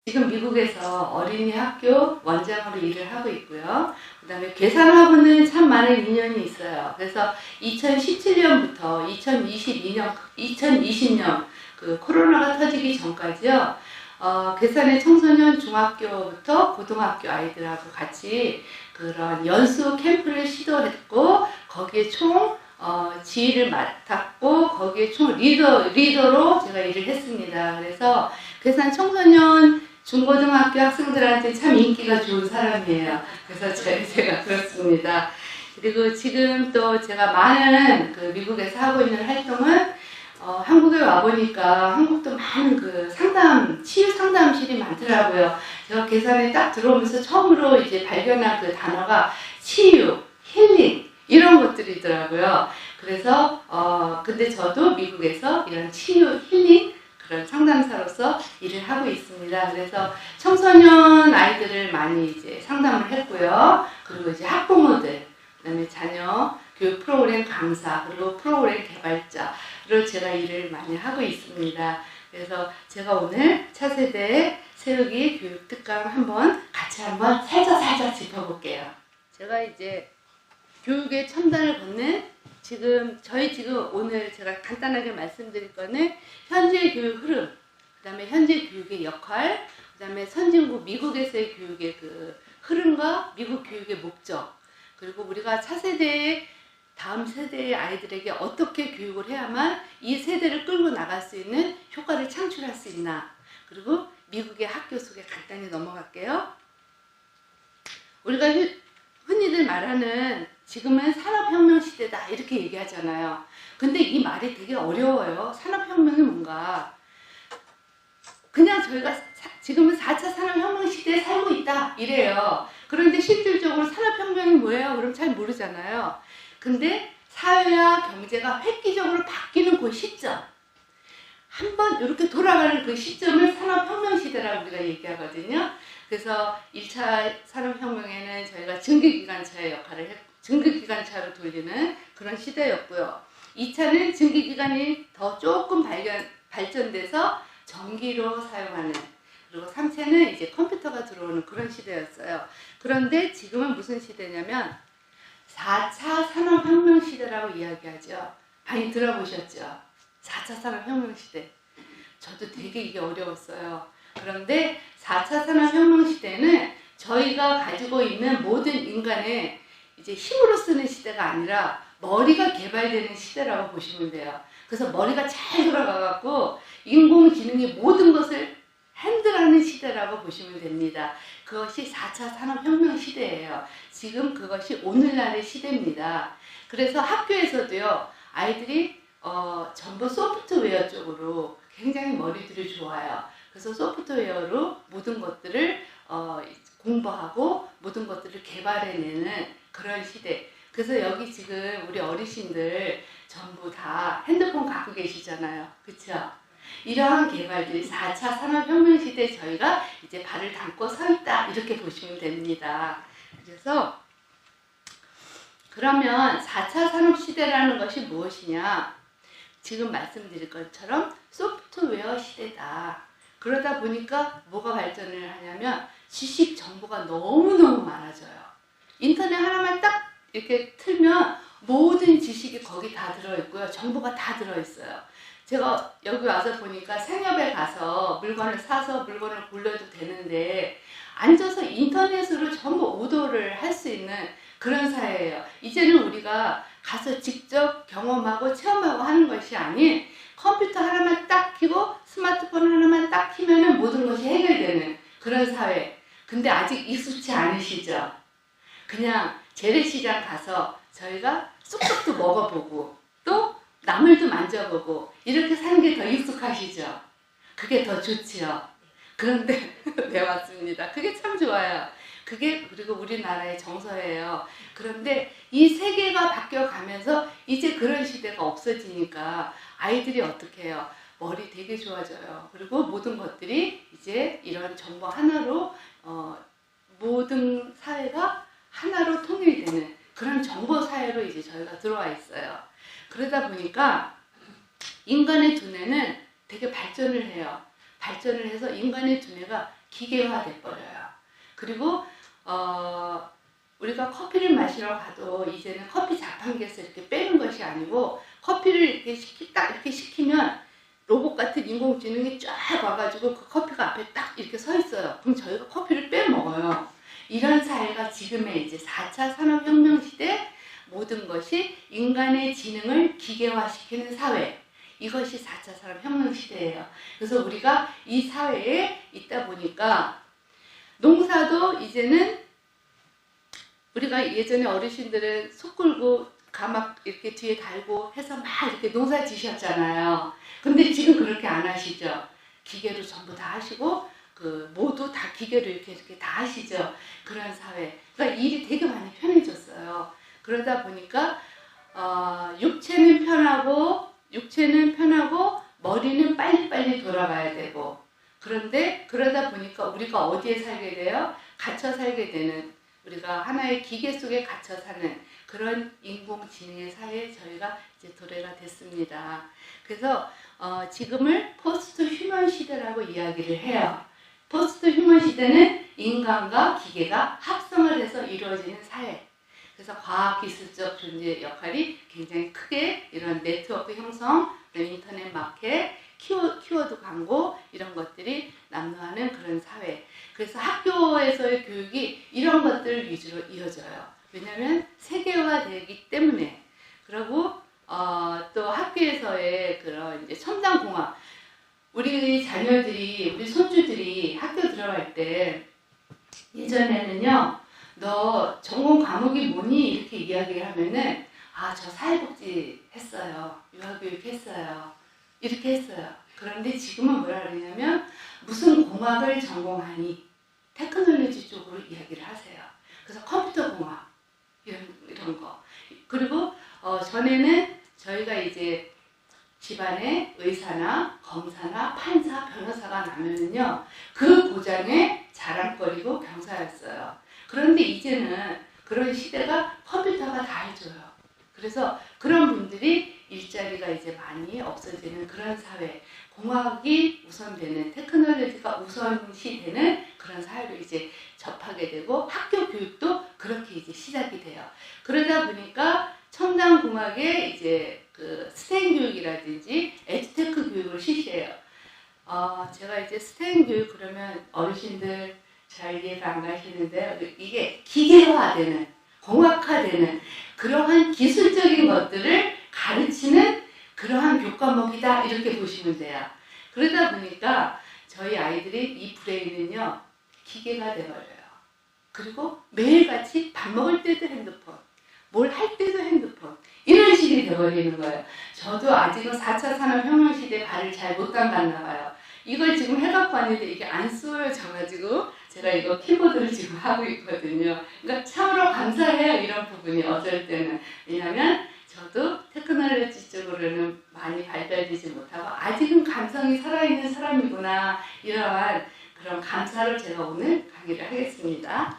지금 미국에서 어린이 학교 원장으로 일을 하고 있고요. 그 다음에 계산하고는 참 많은 인연이 있어요. 그래서 2017년부터 2020년 그 코로나가 터지기 전까지요. 계산의 청소년 중학교부터 고등학교 아이들하고 같이 그런 연수 캠프를 시도했고 거기에 총 지휘를 맡았고 거기에 총 리더로 제가 일을 했습니다. 그래서 계산 청소년 중고등학교 학생들한테 참 인기가 좋은 사람이에요. 그래서 제가 그렇습니다. 그리고 지금 또 제가 많은 그 미국에서 하고 있는 활동은 한국에 와보니까 한국도 많은 그 치유 상담실이 많더라고요. 제가 계산에 딱 들어오면서 처음으로 이제 발견한 그 단어가 치유, 힐링, 이런 것들이더라고요. 그래서, 근데 저도 미국에서 이런 치유, 힐링, 그런 상담사로서 일을 하고 있습니다. 그래서 청소년 아이들을 많이 이제 상담을 했고요. 그리고 이제 학부모들, 그다음에 자녀 교육 프로그램 강사, 그리고 프로그램 개발자로 제가 일을 많이 하고 있습니다. 그래서 제가 오늘 차세대 세우기 교육 특강 같이 한번 살짝 짚어볼게요. 제가 이제 교육의 첨단을 걷는 지금 오늘 제가 간단하게 말씀드릴 거는 현재 교육 흐름, 그 다음에 현재 교육의 역할, 그 다음에 선진국 미국에서의 교육의 그 흐름과 미국 교육의 목적, 그리고 우리가 차세대의 다음 세대의 아이들에게 어떻게 교육을 해야만 이 세대를 끌고 나갈 수 있는 효과를 창출할 수 있나, 그리고 미국의 학교 속에 간단히 넘어갈게요. 우리가 흔히들 말하는 지금은 산업혁명 시대다 이렇게 얘기하잖아요. 근데 이 말이 되게 어려워요. 산업혁명이 뭔가. 그냥 저희가 지금은 4차 산업혁명 시대에 살고 있다 이래요. 그런데 실질적으로 산업혁명이 뭐예요? 그럼 잘 모르잖아요. 근데 사회와 경제가 획기적으로 바뀌는 그 시점, 한번 이렇게 돌아가는 그 시점을 산업혁명 시대라고 우리가 얘기하거든요. 그래서 1차 산업혁명에는 저희가 증기기관차의 역할을 했고, 증기기관차로 돌리는 그런 시대였고요. 2차는 증기기관이 더 조금 발전돼서 전기로 사용하는, 그리고 3차는 이제 컴퓨터가 들어오는 그런 시대였어요. 그런데 지금은 무슨 시대냐면 4차 산업혁명 시대라고 이야기하죠. 많이 들어보셨죠? 4차 산업혁명 시대. 저도 되게 이게 어려웠어요. 그런데 4차 산업혁명 시대는 저희가 가지고 있는 모든 인간의 이제 힘으로 쓰는 시대가 아니라 머리가 개발되는 시대라고 보시면 돼요. 그래서 머리가 잘 돌아가갖고 인공지능이 모든 것을 핸들하는 시대라고 보시면 됩니다. 그것이 4차 산업혁명 시대예요. 지금 그것이 오늘날의 시대입니다. 그래서 학교에서도요, 아이들이 전부 소프트웨어 쪽으로 굉장히 머리들이 좋아요. 그래서 소프트웨어로 모든 것들을 공부하고 모든 것들을 개발해내는 그런 시대. 그래서 여기 지금 우리 어르신들 전부 다 핸드폰 갖고 계시잖아요. 그쵸? 이러한 개발들이 4차 산업혁명 시대에 저희가 이제 발을 담고 서 있다 이렇게 보시면 됩니다. 그래서 그러면 4차 산업시대라는 것이 무엇이냐? 지금 말씀드릴 것처럼 소프트웨어 시대다. 그러다 보니까 뭐가 발전을 하냐면 지식 정보가 너무너무 많아져요. 인터넷 하나만 딱 이렇게 틀면 모든 지식이 거기 다 들어있고요. 정보가 다 들어있어요. 제가 여기 와서 보니까 생협에 가서 물건을 사서 물건을 골라도 되는데 앉아서 인터넷으로 전부 오더를 할 수 있는 그런 사회예요. 이제는 우리가 가서 직접 경험하고 체험하고 하는 것이 아닌 컴퓨터 하나만 딱 켜고 스마트폰 하나만 딱 켜면 모든 것이 해결되는 그런 사회. 근데 아직 익숙치 않으시죠? 그냥 재래시장 가서 저희가 쑥쑥도 먹어보고 또 나물도 만져보고 이렇게 사는 게 더 익숙하시죠? 그게 더 좋지요. 그런데 네, 맞습니다. 그게 참 좋아요. 그게 그리고 우리나라의 정서예요. 그런데 이 세계가 바뀌어가면서 이제 그런 시대가 없어지니까 아이들이 어떻게 해요? 머리 되게 좋아져요. 그리고 모든 것들이 이제 이런 정보 하나로 모든 사회가 하나로 통일되는 그런 정보 사회로 이제 저희가 들어와 있어요. 그러다 보니까 인간의 두뇌는 되게 발전을 해요. 발전을 해서 인간의 두뇌가 기계화돼 버려요. 그리고 우리가 커피를 마시러 가도 이제는 커피 자판기에서 이렇게 빼는 것이 아니고 커피를 이렇게 딱 이렇게 시키면 로봇 같은 인공지능이 쫙 와가지고 그 커피가 앞에 딱 이렇게 서 있어요. 그럼 저희가 커피를 빼먹어요. 이런 사회가 지금의 이제 4차 산업혁명 시대 모든 것이 인간의 지능을 기계화시키는 사회. 이것이 4차 산업혁명 시대예요. 그래서 우리가 이 사회에 있다 보니까 농사도 이제는 우리가 예전에 어르신들은 소 끌고 가막 이렇게 뒤에 달고 해서 막 이렇게 농사 지셨잖아요. 근데 지금 그렇게 안 하시죠. 기계로 전부 다 하시고 모두 다 기계로 이렇게 다 하시죠. 그런 사회. 그러니까 일이 되게 많이 편해졌어요. 그러다 보니까 육체는 편하고 머리는 빨리빨리 돌아가야 되고, 그런데 그러다 보니까 우리가 어디에 살게 돼요? 갇혀 살게 되는, 우리가 하나의 기계 속에 갇혀 사는 그런 인공지능의 사회에 저희가 이제 도래가 됐습니다. 그래서 지금을 포스트 휴먼 시대라고 이야기를 해요. 포스트 휴먼 시대는 인간과 기계가 합성을 해서 이루어지는 사회. 그래서 과학기술적 존재 역할이 굉장히 크게 이런 네트워크 형성, 인터넷 마켓, 키워드 광고 이런 것들이 난무하는 그런 사회. 그래서 학교에서의 교육이 이런 것들 위주로 이어져요. 왜냐하면 세계화되기 때문에. 그리고 또 학교에서의 그런 이제 첨단공학, 우리 자녀들이, 우리 손주들이 학교 들어갈 때 예전에는요, 너 전공 과목이 뭐니? 이렇게 이야기를 하면은 저 사회복지 했어요. 유아교육 했어요. 이렇게 했어요. 그런데 지금은 뭐라 그러냐면 무슨 공학을 전공하니? 테크놀로지 쪽으로 이야기를 하세요. 그래서 컴퓨터 공학 이런 거. 그리고 전에는 저희가 이제 집안에 의사나 검사나 판사, 변호사가 나면은요, 그 고장의 자랑거리고 병사였어요. 그런데 이제는 그런 시대가 컴퓨터가 다 해줘요. 그래서 그런 분들이 일자리가 이제 많이 없어지는 그런 사회, 공학이 우선되는, 테크놀로지가 우선시되는 그런 사회로 이제 접하게 되고, 학교 교육도 그렇게 이제 시작이 돼요. 그러다 보니까 첨단 공학의 이제 그 스템 교육이라든지 에듀테크 교육을 실시해요. 제가 이제 스템 교육 그러면 어르신들 잘 이해가 안 가시는데요. 이게 기계화되는, 공학화되는 그러한 기술적인 것들을 가르치는 그러한 교과목이다, 이렇게 보시면 돼요. 그러다 보니까 저희 아이들이 이 브레인은요, 기계가 돼버려요. 그리고 매일같이 밥 먹을 때도 핸드폰, 뭘 할 때도 핸드폰, 이런 식이 돼버리는 거예요. 저도 아직은 4차 산업혁명 시대에 발을 잘 못 담갔나 봐요. 이걸 지금 해갖고 왔는데 이게 안 쏘여져가지고 제가 이거 키보드를 지금 하고 있거든요. 그러니까 참으로 감사해요, 이런 부분이 어쩔 때는. 왜냐면 저도 테크놀로지 쪽으로는 많이 발달되지 못하고 아직은 감성이 살아있는 사람이구나, 이러한 그런 감사를 제가 오늘 강의를 하겠습니다.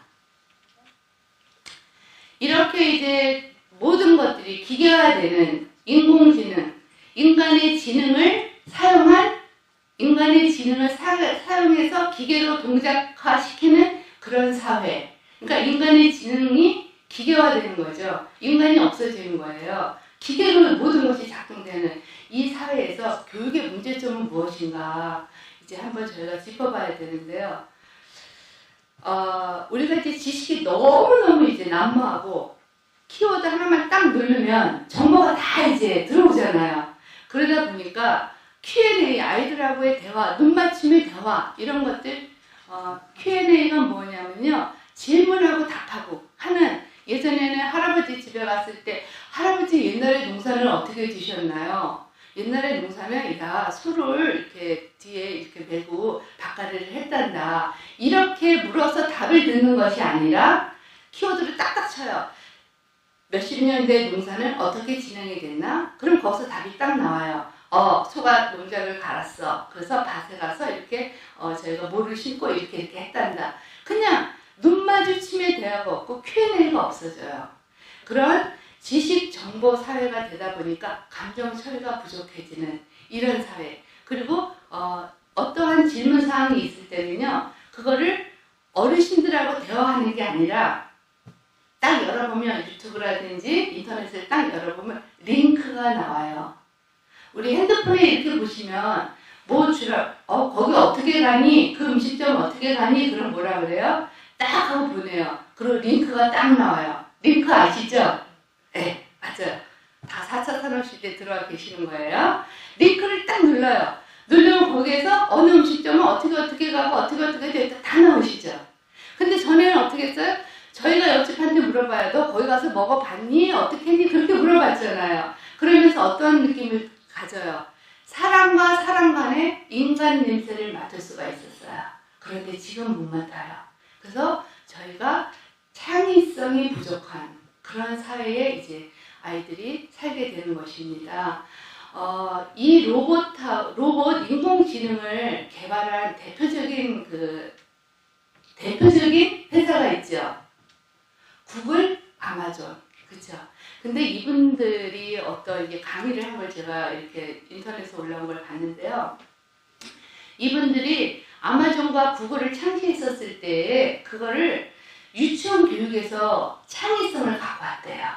이렇게 이제 모든 것들이 기계화되는 인공지능, 인간의 지능을 사용해서 기계로 동작화시키는 그런 사회. 그러니까 인간의 지능이 기계화되는 거죠. 인간이 없어지는 거예요. 기계로 모든 것이 작동되는 이 사회에서 교육의 문제점은 무엇인가 이제 한번 저희가 짚어봐야 되는데요. 우리가 이제 지식이 너무너무 이제 난무하고 키워드 하나만 딱 누르면 정보가 다 이제 들어오잖아요. 그러다 보니까 Q&A, 아이들하고의 대화, 눈맞춤의 대화, 이런 것들, Q&A가 뭐냐면요, 질문하고 답하고 하는, 예전에는 할아버지 집에 갔을 때 할아버지 옛날에 농사를 어떻게 지셨나요? 옛날에 농사는 소를 이렇게 뒤에 이렇게 메고 밭갈이를 했단다. 이렇게 물어서 답을 듣는 것이 아니라 키워드를 딱딱 쳐요. 몇십 년대 농사는 어떻게 진행이 됐나? 그럼 거기서 답이 딱 나와요. 소가 농작을 갈았어. 그래서 밭에 가서 이렇게 저희가 모를 심고 이렇게 했단다. 그냥 눈 마주침의 대화가 없고 Q&A가 없어져요. 그런 지식 정보 사회가 되다 보니까 감정 처리가 부족해지는 이런 사회. 그리고 어떠한 질문 때는요, 그거를 어르신들하고 대화하는 게 아니라 딱 열어보면 유튜브라든지 인터넷을 딱 열어보면 링크가 나와요. 우리 핸드폰에 이렇게 보시면 뭐 주라 거기 어떻게 가니? 그 음식점 어떻게 가니? 그럼 뭐라 그래요? 딱 하고 보내요. 그리고 링크가 딱 나와요. 링크 아시죠? 네, 맞아요. 다 4차 산업시대에 들어와 계시는 거예요. 링크를 딱 눌러요. 누르면 거기에서 어느 음식점은 어떻게 가고 어떻게 됐다 다 나오시죠. 근데 전에는 어떻게 했어요? 저희가 옆집한테 물어봐요. 너 거기 가서 먹어봤니? 어떻게 했니? 그렇게 물어봤잖아요. 그러면서 어떤 느낌을 가져요? 사람과 사람 간의 인간 냄새를 맡을 수가 있었어요. 그런데 지금 못 맡아요. 그래서 저희가 창의성이 부족한 그런 사회에 이제 아이들이 살게 되는 것입니다. 이 로봇 인공지능을 개발한 대표적인 회사가 있죠. 구글, 아마존, 그렇죠. 근데 이분들이 어떤 이게 강의를 한 걸 제가 이렇게 인터넷에 올라온 걸 봤는데요. 이분들이 아마존과 구글을 창시했었을 때 그거를 유치원 교육에서 창의성을 갖고 왔대요.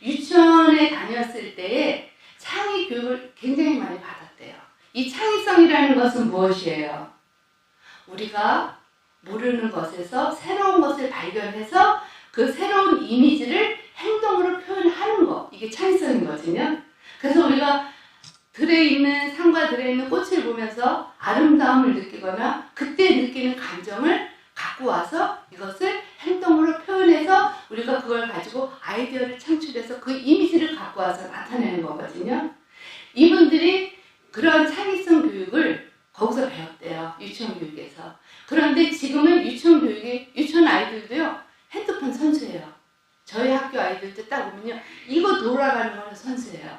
유치원에 다녔을 때에 창의 교육을 굉장히 많이 받았대요. 이 창의성이라는 것은 무엇이에요? 우리가 모르는 것에서 새로운 것을 발견해서 그 새로운 이미지를 행동으로 표현하는 것, 이게 창의성이거든요. 그래서 우리가 산과 들어있는 꽃을 보면서 아름다움을 느끼거나 그때 느끼는 감정을 갖고 와서 이것을 행동으로 표현해서 우리가 그걸 가지고 아이디어를 창출해서 그 이미지를 갖고 와서 나타내는 거거든요. 이분들이 그런 창의성 교육을 거기서 배웠대요. 유치원 교육에서. 그런데 지금은 유치원 아이들도요, 핸드폰 선수예요. 저희 학교 아이들도 딱 보면요, 이거 돌아가는 거는 선수예요.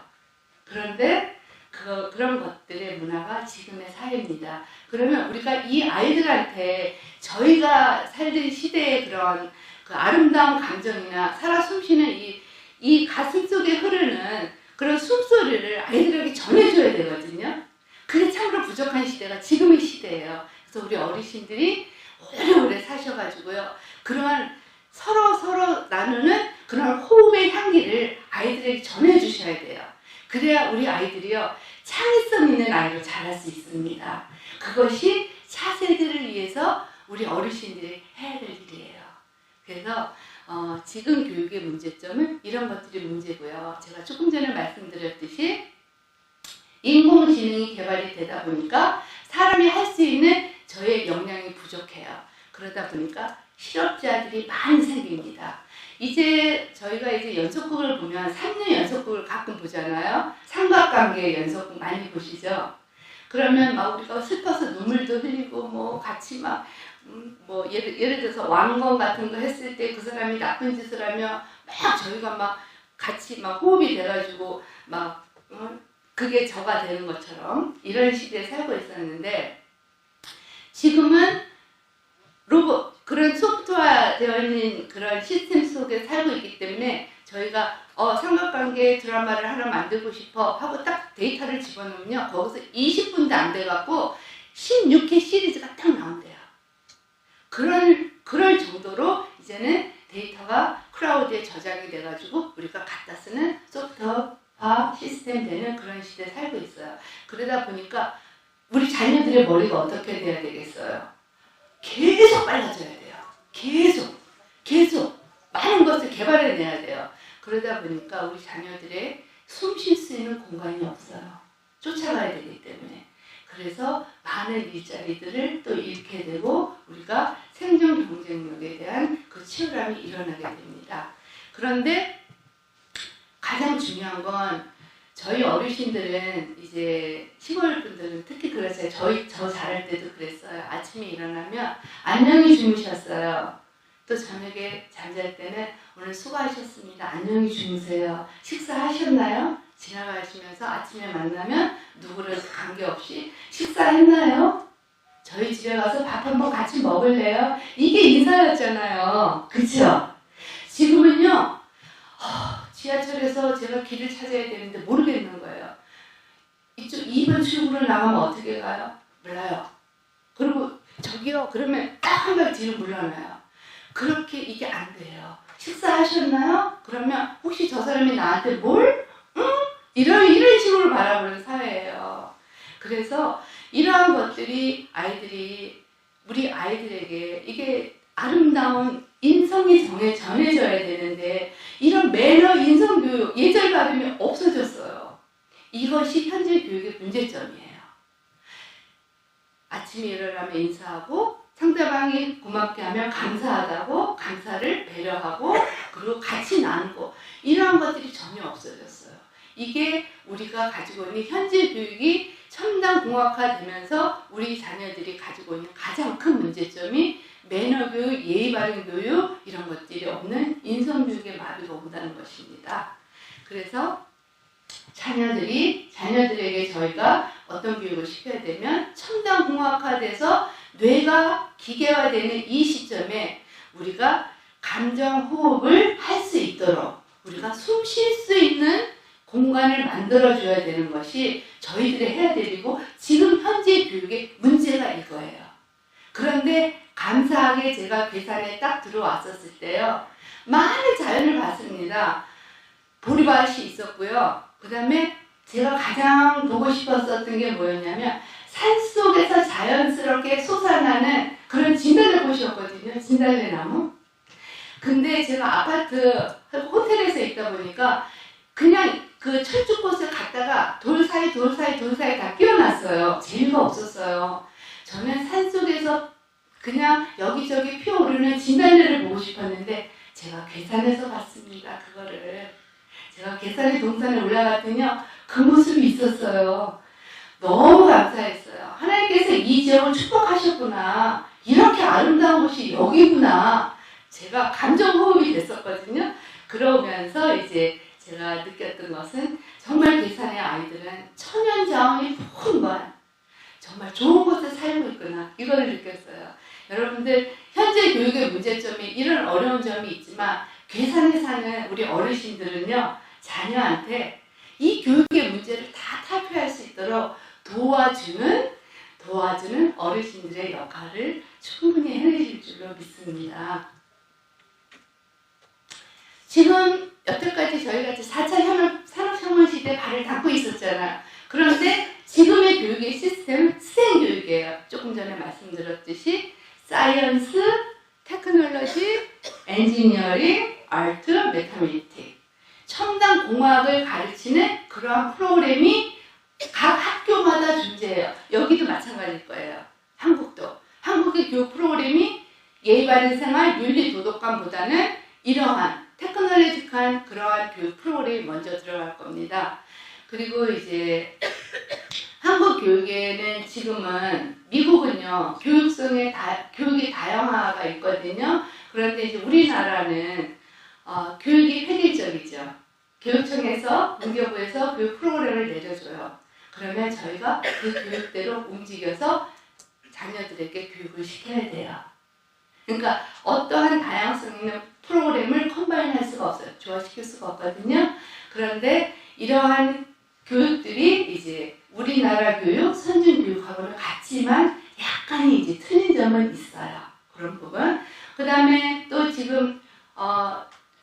그런데 그런 것들의 문화가 지금의 사회입니다. 그러면 우리가 이 아이들한테 저희가 살던 시대의 그런 그 아름다운 감정이나 살아 숨쉬는 이 가슴 속에 흐르는 그런 숨소리를 아이들에게 전해줘야 되거든요. 그게 참으로 부족한 시대가 지금의 시대예요. 그래서 우리 어르신들이 오래오래 사셔가지고요, 그러한 서로 나누는 그런 호흡의 향기를 아이들에게 전해주셔야 돼요. 그래야 우리 아이들이요, 창의성 있는 아이로 자랄 수 있습니다. 그것이 차세대를 위해서 우리 어르신들이 해야 될 일이에요. 그래서 지금 교육의 문제점은 이런 것들이 문제고요. 제가 조금 전에 말씀드렸듯이 인공지능이 개발이 되다 보니까 사람이 할 수 있는 저의 역량이 부족해요. 그러다 보니까 실업자들이 많이 생깁니다. 저희가 이제 연속극을 보면 3년 연속극을 가끔 보잖아요. 삼각관계 연속극 많이 보시죠? 그러면 막 우리가 슬퍼서 눈물도 흘리고 뭐 같이 뭐 예를 들어서 왕건 같은 거 했을 때 그 사람이 나쁜 짓을 하면 막 저희가 막 같이 막 호흡이 돼가지고 그게 저가 되는 것처럼 이런 시대에 살고 있었는데, 지금은 그런 소프트웨어 되어 있는 그런 시스템 속에 살고 있기 때문에 저희가 삼각관계 드라마를 하나 만들고 싶어 하고 딱 데이터를 집어넣으면 거기서 20분도 안 돼갖고 16회 시리즈가 딱 나온대요. 그럴 정도로 이제는 데이터가 클라우드에 저장이 돼가지고 우리가 갖다 쓰는 소프트웨어 시스템 되는 그런 시대에 살고 있어요. 그러다 보니까 우리 자녀들의 머리가 어떻게 돼야 되겠어요? 계속 빨라져야 돼요. 계속 많은 것을 개발해내야 돼요. 그러다 보니까 우리 자녀들의 숨 쉴 수 있는 공간이 없어요. 쫓아가야 되기 때문에. 그래서 많은 일자리들을 또 잃게 되고 우리가 생존 경쟁력에 대한 그 치열함이 일어나게 됩니다. 그런데 가장 중요한 건 저희 어르신들은 이제 시골 분들은 특히 그랬어요. 저 자랄 때도 그랬어요. 아침에 일어나면 안녕히 주무셨어요. 또 저녁에 잠잘 때는 오늘 수고하셨습니다. 안녕히 주무세요. 식사하셨나요? 지나가시면서 아침에 만나면 누구를 관계없이 식사했나요? 저희 집에 가서 밥 한번 같이 먹을래요? 이게 인사였잖아요. 그쵸? 지금은요, 지하철에서 제가 길을 찾아야 되는데 모르겠는 거예요. 이쪽 2번 출구를 나가면 어떻게 가요? 몰라요. 그리고 저기요. 그러면 딱 한 발 뒤로 물러나요. 그렇게 이게 안 돼요. 식사하셨나요? 그러면 혹시 저 사람이 나한테 뭘? 응? 이런 식으로 바라보는 사회예요. 그래서 이러한 것들이 우리 아이들에게 이게 아름다운 인성이 전해져야 되는데 이런 매너 인성교육 예절 발음이 없어졌어요. 이것이 현재 교육의 문제점이에요. 아침에 일어나면 인사하고 상대방이 고맙게 하면 감사하다고 감사를 배려하고 그리고 같이 나누고 이러한 것들이 전혀 없어졌어요. 이게 우리가 가지고 있는 현재 교육이 첨단 공학화되면서 우리 자녀들이 가지고 있는 가장 큰 문제점이 매너 교육, 예의 바른 교육 이런 것들이 없는 인성 교육의 마비가 온다는 것입니다. 그래서 자녀들에게 저희가 어떤 교육을 시켜야 되면 첨단 공학화돼서 뇌가 기계화되는 이 시점에 우리가 감정 호흡을 할 수 있도록 우리가 숨 쉴 수 있는 공간을 만들어줘야 되는 것이 저희들이 해야 되고 지금 현재 교육의 문제가 이거예요. 그런데 감사하게 제가 괴산에 딱 들어왔었을 때요. 많은 자연을 봤습니다. 보리밭이 있었고요. 그 다음에 제가 가장 보고 싶었던 게 뭐였냐면 산속에서 자연스럽게 솟아나는 그런 진달래꽃이었거든요. 진달래나무. 근데 제가 아파트, 호텔에서 있다 보니까 그냥 그 철쭉꽃을 갖다가 돌 사이 다 끼워놨어요. 재미가 없었어요. 저는 산속에서 그냥 여기저기 피어오르는 진달래를 보고 싶었는데 제가 괴산에서 봤습니다. 그거를. 제가 괴산의 동산에 올라갔더니요. 그 모습이 있었어요. 너무 감사했어요. 하나님께서 이 지역을 축복하셨구나. 이렇게 아름다운 곳이 여기구나. 제가 감정호흡이 됐었거든요. 그러면서 이제 제가 느꼈던 것은 정말 괴산의 아이들은 천연자원이 풍부한 정말 좋은 곳에 살고 있구나. 이걸 느꼈어요. 여러분들 현재 교육의 문제점이 이런 어려운 점이 있지만 괴산에 사는 우리 어르신들은요. 자녀한테 이 교육의 문제를 다 탈피할 수 있도록 도와주는 어르신들의 역할을 충분히 해내실 줄로 믿습니다. 지금 여태까지 저희가 4차 산업혁명 시대에 발을 닫고 있었잖아요. 그런데 지금의 교육의 시스템은 스템교육이에요. 조금 전에 말씀드렸듯이 사이언스, 테크놀로지, 엔지니어링, 아트, 매타메틱 첨단 공학을 가르치는 그러한 프로그램이 각 학교마다 존재해요. 여기도 마찬가지일 거예요. 한국도. 한국의 교육 프로그램이 예의 바른 생활, 윤리 도덕관보다는 이러한 테크놀로지컬한 그러한 교육 프로그램이 먼저 들어갈 겁니다. 그리고 이제 한국 교육에는 지금은 미국은요 교육이 다양화가 있거든요. 그런데 이제 우리나라는 교육이 획일적이죠. 교육청에서 문교부에서 교육 프로그램을 내려줘요. 그러면 저희가 그 교육대로 움직여서 자녀들에게 교육을 시켜야 돼요. 그러니까 어떠한 다양성 있는 프로그램을 컴바인할 수가 없어요. 조화시킬 수가 없거든요. 그런데 이러한 교육들이 이제 우리나라 교육, 선진 교육하고는 같지만 약간의 이제 틀린 점은 있어요. 그런 부분. 그 다음에 또 지금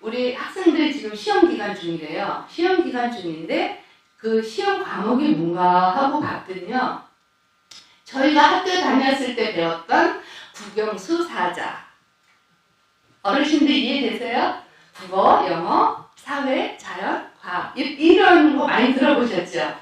우리 학생들 지금 시험 기간 중이래요. 시험 기간 중인데 그 시험 과목이 뭔가 하고 봤더니요. 저희가 학교 다녔을 때 배웠던 국영수 사자. 어르신들 이해되세요? 국어, 영어, 사회, 자연, 과학 이런 거 많이 들어보셨죠?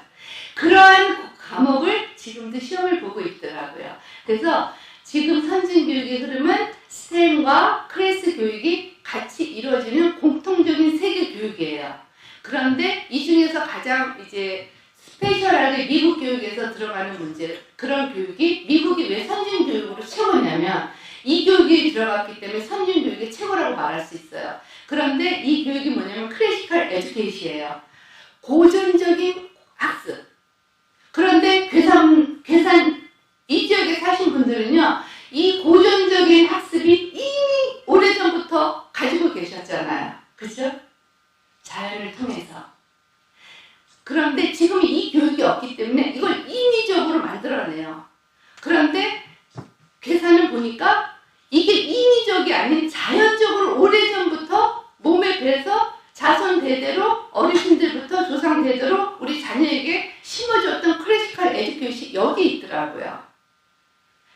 그러한 과목을 지금도 시험을 보고 있더라고요. 그래서 지금 선진교육의 흐름은 스템과 클래스 교육이 같이 이루어지는 공통적인 세계 교육이에요. 그런데 이 중에서 가장 이제 스페셜하게 미국 교육에서 들어가는 문제, 그런 교육이 미국이 왜 선진교육으로 최고냐면 이 교육이 들어갔기 때문에 선진교육이 최고라고 말할 수 있어요. 그런데 이 교육이 뭐냐면 클래시컬 에듀케이션이에요. 고전적인 학습. 그런데 괴산 이 지역에 사신 분들은요. 이 고전적인 학습이 이미 오래전부터 가지고 계셨잖아요. 그죠? 자연을 통해서. 그런데 지금 이 교육이 없기 때문에 이걸 인위적으로 만들어내요. 그런데 괴산은 보니까 이게 인위적이 아닌 자연적으로 오래전부터 몸에 배서 자손 대대로 어르신들부터 조상 대대로 우리 자녀에게 심어줬던 클래시컬 에듀케이션이 여기 있더라고요.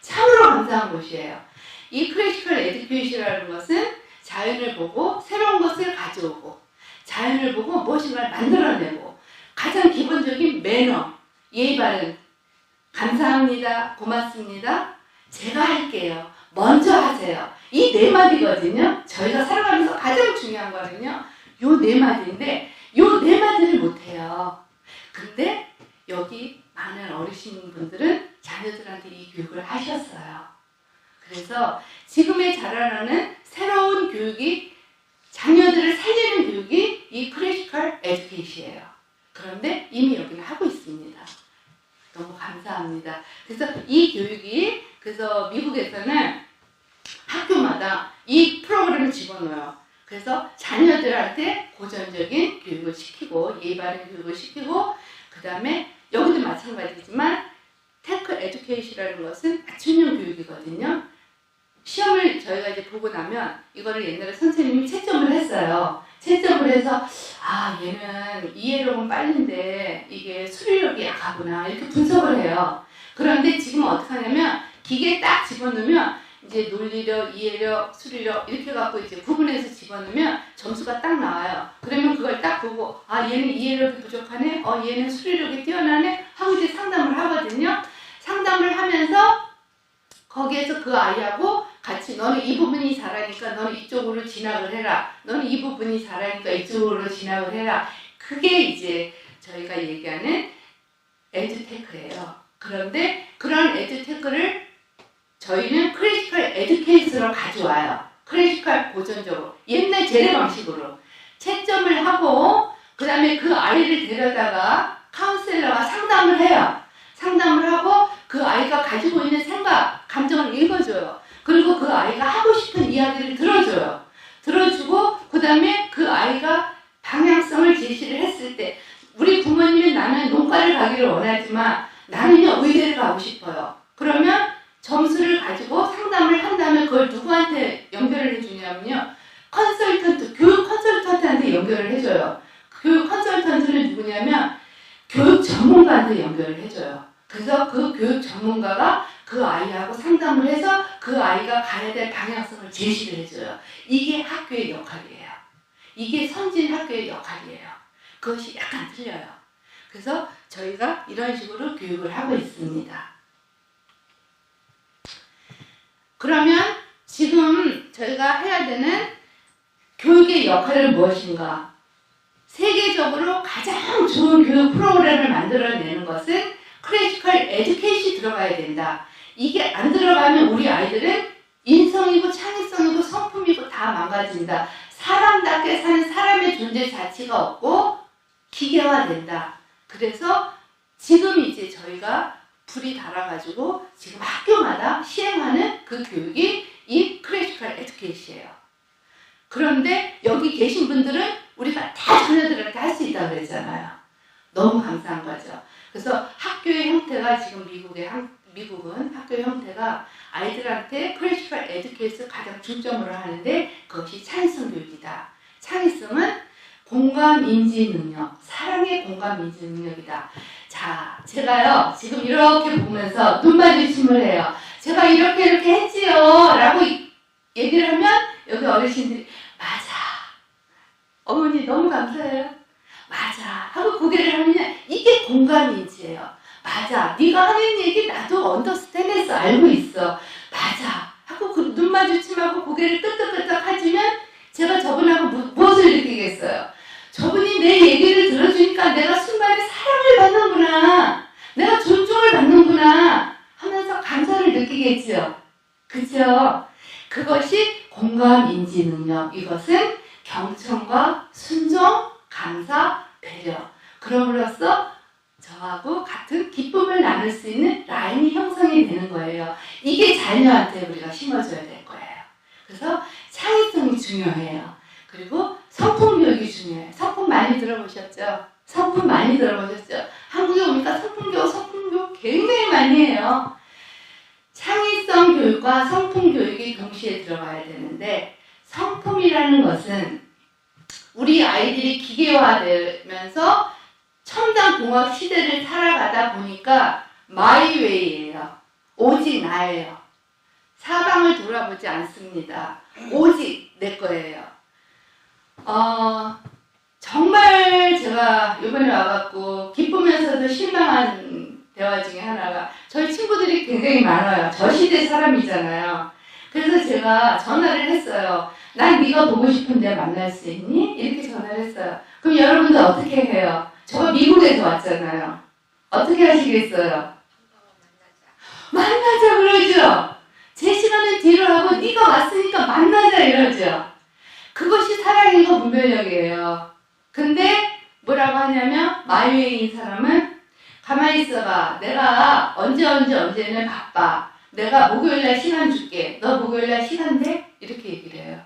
참으로 감사한 곳이에요. 이 클래시컬 에듀케이션이라는 것은 자연을 보고 새로운 것을 가져오고 자연을 보고 무엇인가를 만들어내고 가장 기본적인 매너, 예의 바른 감사합니다, 고맙습니다, 제가 할게요, 먼저 하세요. 이 네 마디거든요. 저희가 살아가면서 가장 중요한 거는요. 요 네 마디인데 요 네 마디를 못해요. 근데 여기 많은 어르신분들은 자녀들한테 이 교육을 하셨어요. 그래서 지금의 자라나는 새로운 교육이 자녀들을 살리는 교육이 이 클래시컬 에듀케이션이에요. 그런데 이미 여기는 하고 있습니다. 너무 감사합니다. 그래서 이 교육이 그래서 미국에서는 학교마다 이 프로그램을 집어넣어요. 그래서 자녀들한테 고전적인 교육을 시키고 예의 바른 교육을 시키고 그 다음에 여기도 마찬가지지만 테크 에듀케이션이라는 것은 맞춤형 교육이거든요. 시험을 저희가 이제 보고 나면 이거를 옛날에 선생님이 채점을 했어요. 채점을 해서 아 얘는 이해력은 빠른데 이게 수리력이 약하구나 이렇게 분석을 해요. 그런데 지금 어떻게 하냐면 기계에 딱 집어넣으면 이제 논리력, 이해력, 수리력 이렇게 갖고 이제 구분해서 집어넣으면 점수가 딱 나와요. 그러면 그걸 딱 보고 아 얘는 이해력이 부족하네, 얘는 수리력이 뛰어나네 하고 이제 상담을 하거든요. 상담을 하면서 거기에서 그 아이하고 같이 너는 이 부분이 잘하니까 너는 이쪽으로 진학을 해라. 너는 이 부분이 잘하니까 이쪽으로 진학을 해라. 그게 이제 저희가 얘기하는 에듀테크예요. 그런데 그런 에듀테크를 저희는 클래시컬 에듀케이션으로 가져와요. 클래시컬 고전적으로 옛날 재래 방식으로 채점을 하고 그 다음에 그 아이를 데려다가 카운셀러가 상담을 해요. 상담을 하고 그 아이가 가지고 있는 생각, 감정을 읽어줘요. 그리고 그 아이가 하고 싶은 이야기를 들어줘요. 들어주고 그 다음에 그 아이가 방향성을 제시를 했을 때 우리 부모님은 나는 농과를 가기를 원하지만 나는요 의대를 가고 싶어요. 그러면 점수를 가지고 상담을 한 다음에 그걸 누구한테 연결을 해주냐면요. 컨설턴트, 교육 컨설턴트한테 연결을 해줘요. 교육 컨설턴트는 누구냐면 교육 전문가한테 연결을 해줘요. 그래서 그 교육 전문가가 그 아이하고 상담을 해서 그 아이가 가야 될 방향성을 제시를 해줘요. 이게 학교의 역할이에요. 이게 선진 학교의 역할이에요. 그것이 약간 틀려요. 그래서 저희가 이런 식으로 교육을 하고 있습니다. 그러면 지금 저희가 해야 되는 교육의 역할은 무엇인가? 세계적으로 가장 좋은 교육 프로그램을 만들어내는 것은 클래시컬 에듀케이션이 들어가야 된다. 이게 안 들어가면 우리 아이들은 인성이고 창의성이고 성품이고 다 망가진다. 사람답게 사는 사람의 존재 자체가 없고 기계화된다. 그래서 지금 이제 저희가 불이 달아가지고 지금 학교마다 시행하는 그 교육이 이 클래시컬 에듀케이션이에요. 그런데 여기 계신 분들은 우리가 다 자녀들한테 할 수 있다고 그랬잖아요. 너무 감사한 거죠. 그래서 학교의 형태가 지금 미국은 학교의 형태가 아이들한테 클래시컬 에듀케이션을 가장 중점으로 하는데 그것이 창의성 교육이다. 창의성은 공감 인지 능력, 사랑의 공감 인지 능력이다. 자, 제가요 지금 이렇게 보면서 눈 마주침을 해요. 제가 이렇게 했지요 라고 얘기를 하면 여기 어르신들이 맞아, 어머니 너무 감사해요, 맞아 하고 고개를 하면 이게 공감 인지예요. 맞아, 네가 하는 얘기 나도 언더스탠드해서 알고 있어, 맞아 하고 그 눈 마주침하고 고개를 끄덕끄덕 하시면 제가 저분하고 무엇을 느끼겠어요? 저분이 내 얘기를 들어주니까 내가 순간에 사랑을 받는구나, 내가 존중을 받는구나 하면서 감사를 느끼겠죠. 그죠? 그것이 공감 인지 능력. 이것은 경청과 순종, 감사, 배려. 그럼으로써 저하고 같은 기쁨을 나눌 수 있는 라인이 형성이 되는 거예요. 이게 자녀한테 우리가 심어줘야 될 거예요. 그래서 창의성이 중요해요. 그리고 성품 교육이 중요해요. 성품 많이 들어보셨죠? 성품 많이 들어보셨죠? 한국에 오니까 성품 교육 굉장히 많이 해요. 창의성 성격성 교육과 성품 교육이 동시에 들어가야 되는데, 성품이라는 것은 우리 아이들이 기계화되면서 첨단 공학 시대를 살아가다 보니까 마이웨이예요. 오직 나예요. 사방을 돌아보지 않습니다. 오직 내 거예요. 정말 제가 이번에 와갖고 기쁘면서도 실망한 대화 중에 하나가, 저희 친구들이 굉장히 많아요. 저 시대 사람이잖아요. 그래서 제가 전화를 했어요. 난 네가 보고 싶은데 만날 수 있니? 이렇게 전화를 했어요. 그럼 여러분들 어떻게 해요? 저 미국에서 왔잖아요. 어떻게 하시겠어요? 만나자 그러죠. 제 시간은 뒤로 하고 네가 왔으니까 만나자 이러죠. 그것이 사랑인가 분별력이에요. 근데 뭐라고 하냐면, 마이웨이인 사람은 가만히 있어봐. 내가 언제는 바빠. 내가 목요일날 시간 줄게. 너 목요일날 시간 돼? 이렇게 얘기를 해요.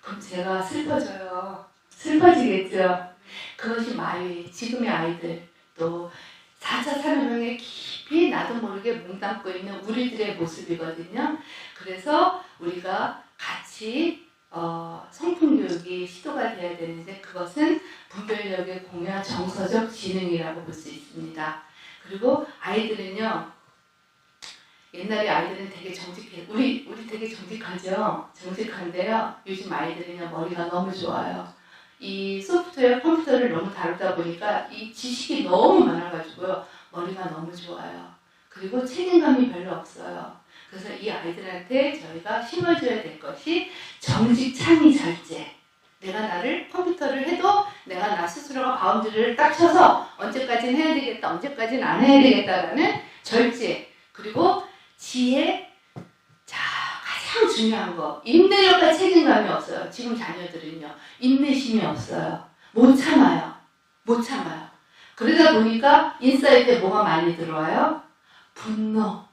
그럼 제가 슬퍼져요. 슬퍼지겠죠. 그것이 마이웨이. 지금의 아이들, 또 4차 산업혁명에 깊이 나도 모르게 몸담고 있는 우리들의 모습이거든요. 그래서 우리가 같이 성품교육이 시도가 돼야 되는데, 그것은 분별력의 공유와 정서적 지능이라고 볼 수 있습니다. 그리고 아이들은요, 옛날에 아이들은 되게 정직해. 우리 되게 정직하죠? 정직한데요, 요즘 아이들은요, 머리가 너무 좋아요. 이 소프트웨어, 컴퓨터를 너무 다루다 보니까 이 지식이 너무 많아가지고요, 머리가 너무 좋아요. 그리고 책임감이 별로 없어요. 그래서 이 아이들한테 저희가 심어줘야 될 것이 정직, 창의, 절제. 내가 나를 컴퓨터를 해도 내가 나 스스로가 바운드리를 딱 쳐서 언제까지는 해야 되겠다, 언제까지는 안 해야 되겠다라는 절제. 그리고 지혜. 자, 가장 중요한 거, 인내력과 책임감이 없어요. 지금 자녀들은요, 인내심이 없어요. 못 참아요. 못 참아요. 그러다 보니까 인사이드에 뭐가 많이 들어와요? 분노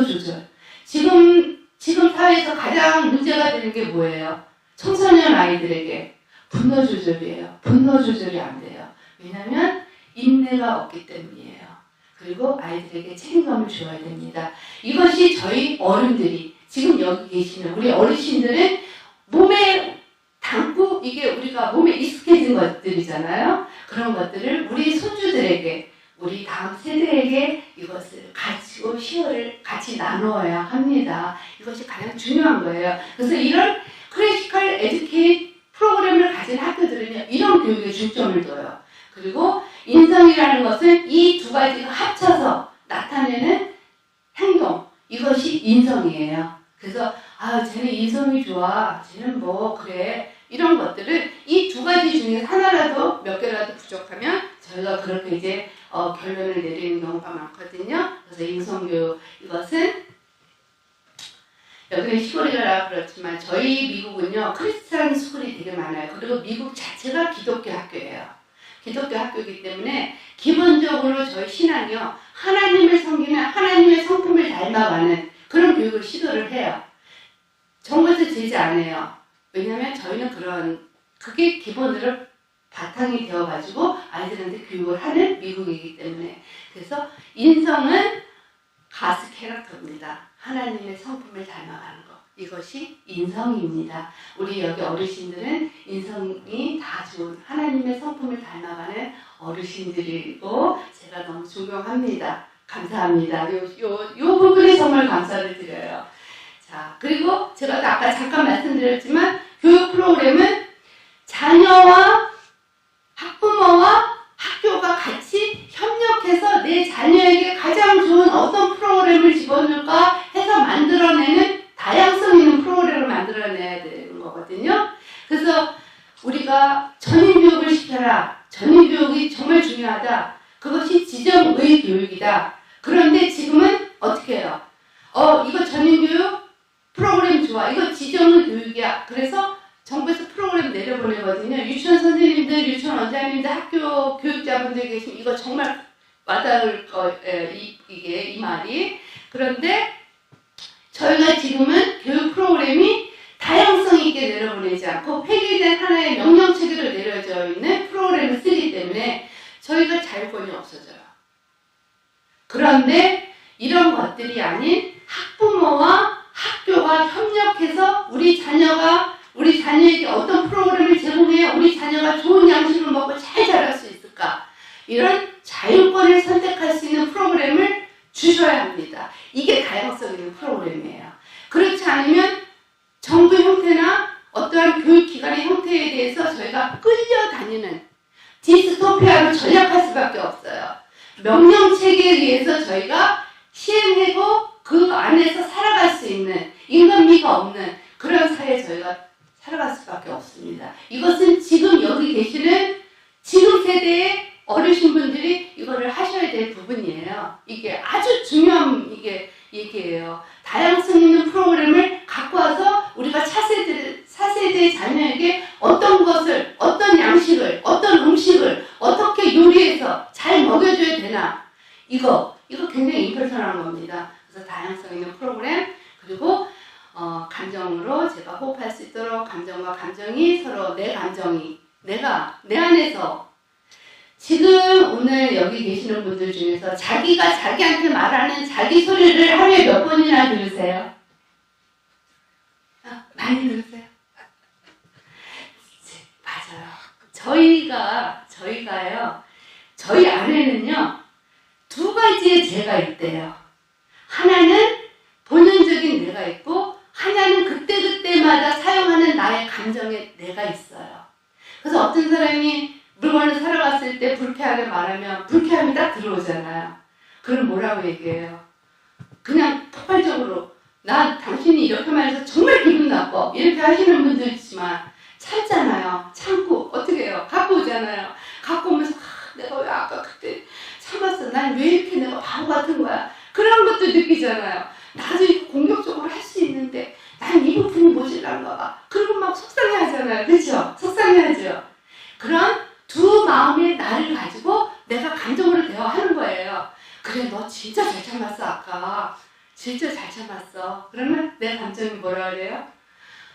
조절. 지금 사회에서 가장 문제가 되는 게 뭐예요? 청소년 아이들에게 분노 조절이에요. 분노 조절이 안 돼요. 왜냐하면 인내가 없기 때문이에요. 그리고 아이들에게 책임감을 줘야 됩니다. 이것이 저희 어른들이, 지금 여기 계시는 우리 어르신들은 몸에 담고, 이게 우리가 몸에 익숙해진 것들이잖아요. 그런 것들을 우리 손주들에게, 우리 다음 세대에게 이것을 가지고 시어를 같이 나누어야 합니다. 이것이 가장 중요한 거예요. 그래서 이런 클래시컬 에듀케이트 프로그램을 가진 학교들은요, 이런 교육에 중점을 둬요. 그리고 인성이라는 것은 이 두 가지가 합쳐서 나타내는 행동, 이것이 인성이에요. 그래서 쟤는 인성이 좋아, 쟤는 뭐 그래, 이런 것들을 이 두 가지 중에 하나라도 몇 개라도 부족하면 저희가 그렇게 이제 결론을 내리는 경우가 많거든요. 그래서 인성교육, 이것은 여기는 시골이라 그렇지만 저희 미국은요, 크리스찬 스쿨이 되게 많아요. 그리고 미국 자체가 기독교 학교예요. 기독교 학교이기 때문에 기본적으로 저희 신앙이요, 하나님을 섬기는, 하나님의 성품을 닮아가는 그런 교육을 시도를 해요. 정부에서 제지 안 해요. 왜냐하면 저희는 그게 기본으로 바탕이 되어가지고 아이들한테 교육을 하는 미국이기 때문에. 그래서 인성은 가스 캐릭터입니다. 하나님의 성품을 닮아가는 것, 이것이 인성입니다. 우리 여기 어르신들은 인성이 다 좋은 하나님의 성품을 닮아가는 어르신들이고, 제가 너무 존경합니다. 감사합니다. 요 부분에 정말 감사를 드려요. 자, 그리고 제가 아까 잠깐 말씀드렸지만, 교육 프로그램은 자녀와 학부모와 학교가 같이 협력해서 내 자녀에게 가장 좋은 어떤 프로그램을 집어넣을까 해서 만들어내는 다양성 있는 프로그램을 만들어내야 되는 거거든요. 그래서 우리가 전인교육을 시켜라. 전인교육이 정말 중요하다. 그것이 지정의 교육이다. 그런데 지금은 어떻게 해요? 이거 전인교육 프로그램 좋아. 이거 지정의 교육이야. 그래서 정부에서 프로그램 내려보내거든요. 유치원 선생님들, 유치원 원장님들, 학교 교육자분들 계시면 이거 정말 와닿을 거예요. 이 말이. 그런데 저희가 지금은 교육 프로그램이 다양성 있게 내려보내지 않고 획일된 하나의 명령체계로 내려져 있는 프로그램을 쓰기 때문에 저희가 자율권이 없어져요. 그런데 이런 것들이 아닌 학부모와 학교가 협력해서 우리 자녀에게 어떤 프로그램을 제공해야 우리 자녀가 좋은 양식을 먹고 잘 자랄 수 있을까? 이런 자율권을 선택할 수 있는 프로그램을 주셔야 합니다. 이게 다양성 있는 프로그램이에요. 그렇지 않으면 정부 형태나 어떠한 교육기관의 형태에 대해서 저희가 끌려다니는 디스토피아로 전락할 수밖에 없어요. 명령체계에 의해서 저희가 시행하고 그 안에서 살아갈 수 있는 인간미가 없는 그런 사회에 저희가 살아갈 수밖에 없습니다. 이것은 지금 여기 계시는 지금 세대의 어르신분들이 이거를 하셔야 될 부분이에요. 이게 아주 중요한 얘기예요. 다양성 있는 프로그램을 갖고 와서 우리가 차세대 자녀에게 어떤 것을, 어떤 양식을, 어떤 음식을 어떻게 요리해서 잘 먹여줘야 되나. 이거 굉장히 임펄선한 겁니다. 그래서 다양성 있는 프로그램, 그리고 감정으로 제가 호흡할 수 있도록 감정과 감정이 서로 내 감정이 내 안에서 지금 오늘 여기 계시는 분들 중에서 자기가 자기한테 말하는 자기 소리를 하루에 몇 번이나 들으세요? 많이 들으세요? 맞아요. 저희가요, 저희 안에는요, 두 가지의 제가 있대요. 하나는 본연적인 내가 있고, 하나는 그때그때마다 사용하는 나의 감정의 내가 있어요. 그래서 어떤 사람이 물건을 사러 갔을 때 불쾌하게 말하면 불쾌함이 딱 들어오잖아요. 그럼 뭐라고 얘기해요? 그냥 폭발적으로 당신이 이렇게 말해서 정말 기분 나빠 이렇게 하시는 분들 있지만 참잖아요. 참고 어떻게 해요? 갖고 오잖아요. 갖고 오면서 내가 왜 아까 그때 참았어. 난 왜 이렇게 내가 바보 같은 거야. 그런 것도 느끼잖아요. 나도 이거 공격적으로 할 수 있는데 난 이 부분이 모질란가 봐. 그리고 막 속상해 하잖아요. 그렇죠? 속상해 하죠. 그런 두 마음의 나를 가지고 내가 감정으로 대화하는 거예요. 그래, 너 진짜 잘 참았어. 아까 진짜 잘 참았어. 그러면 내 감정이 뭐라 그래요?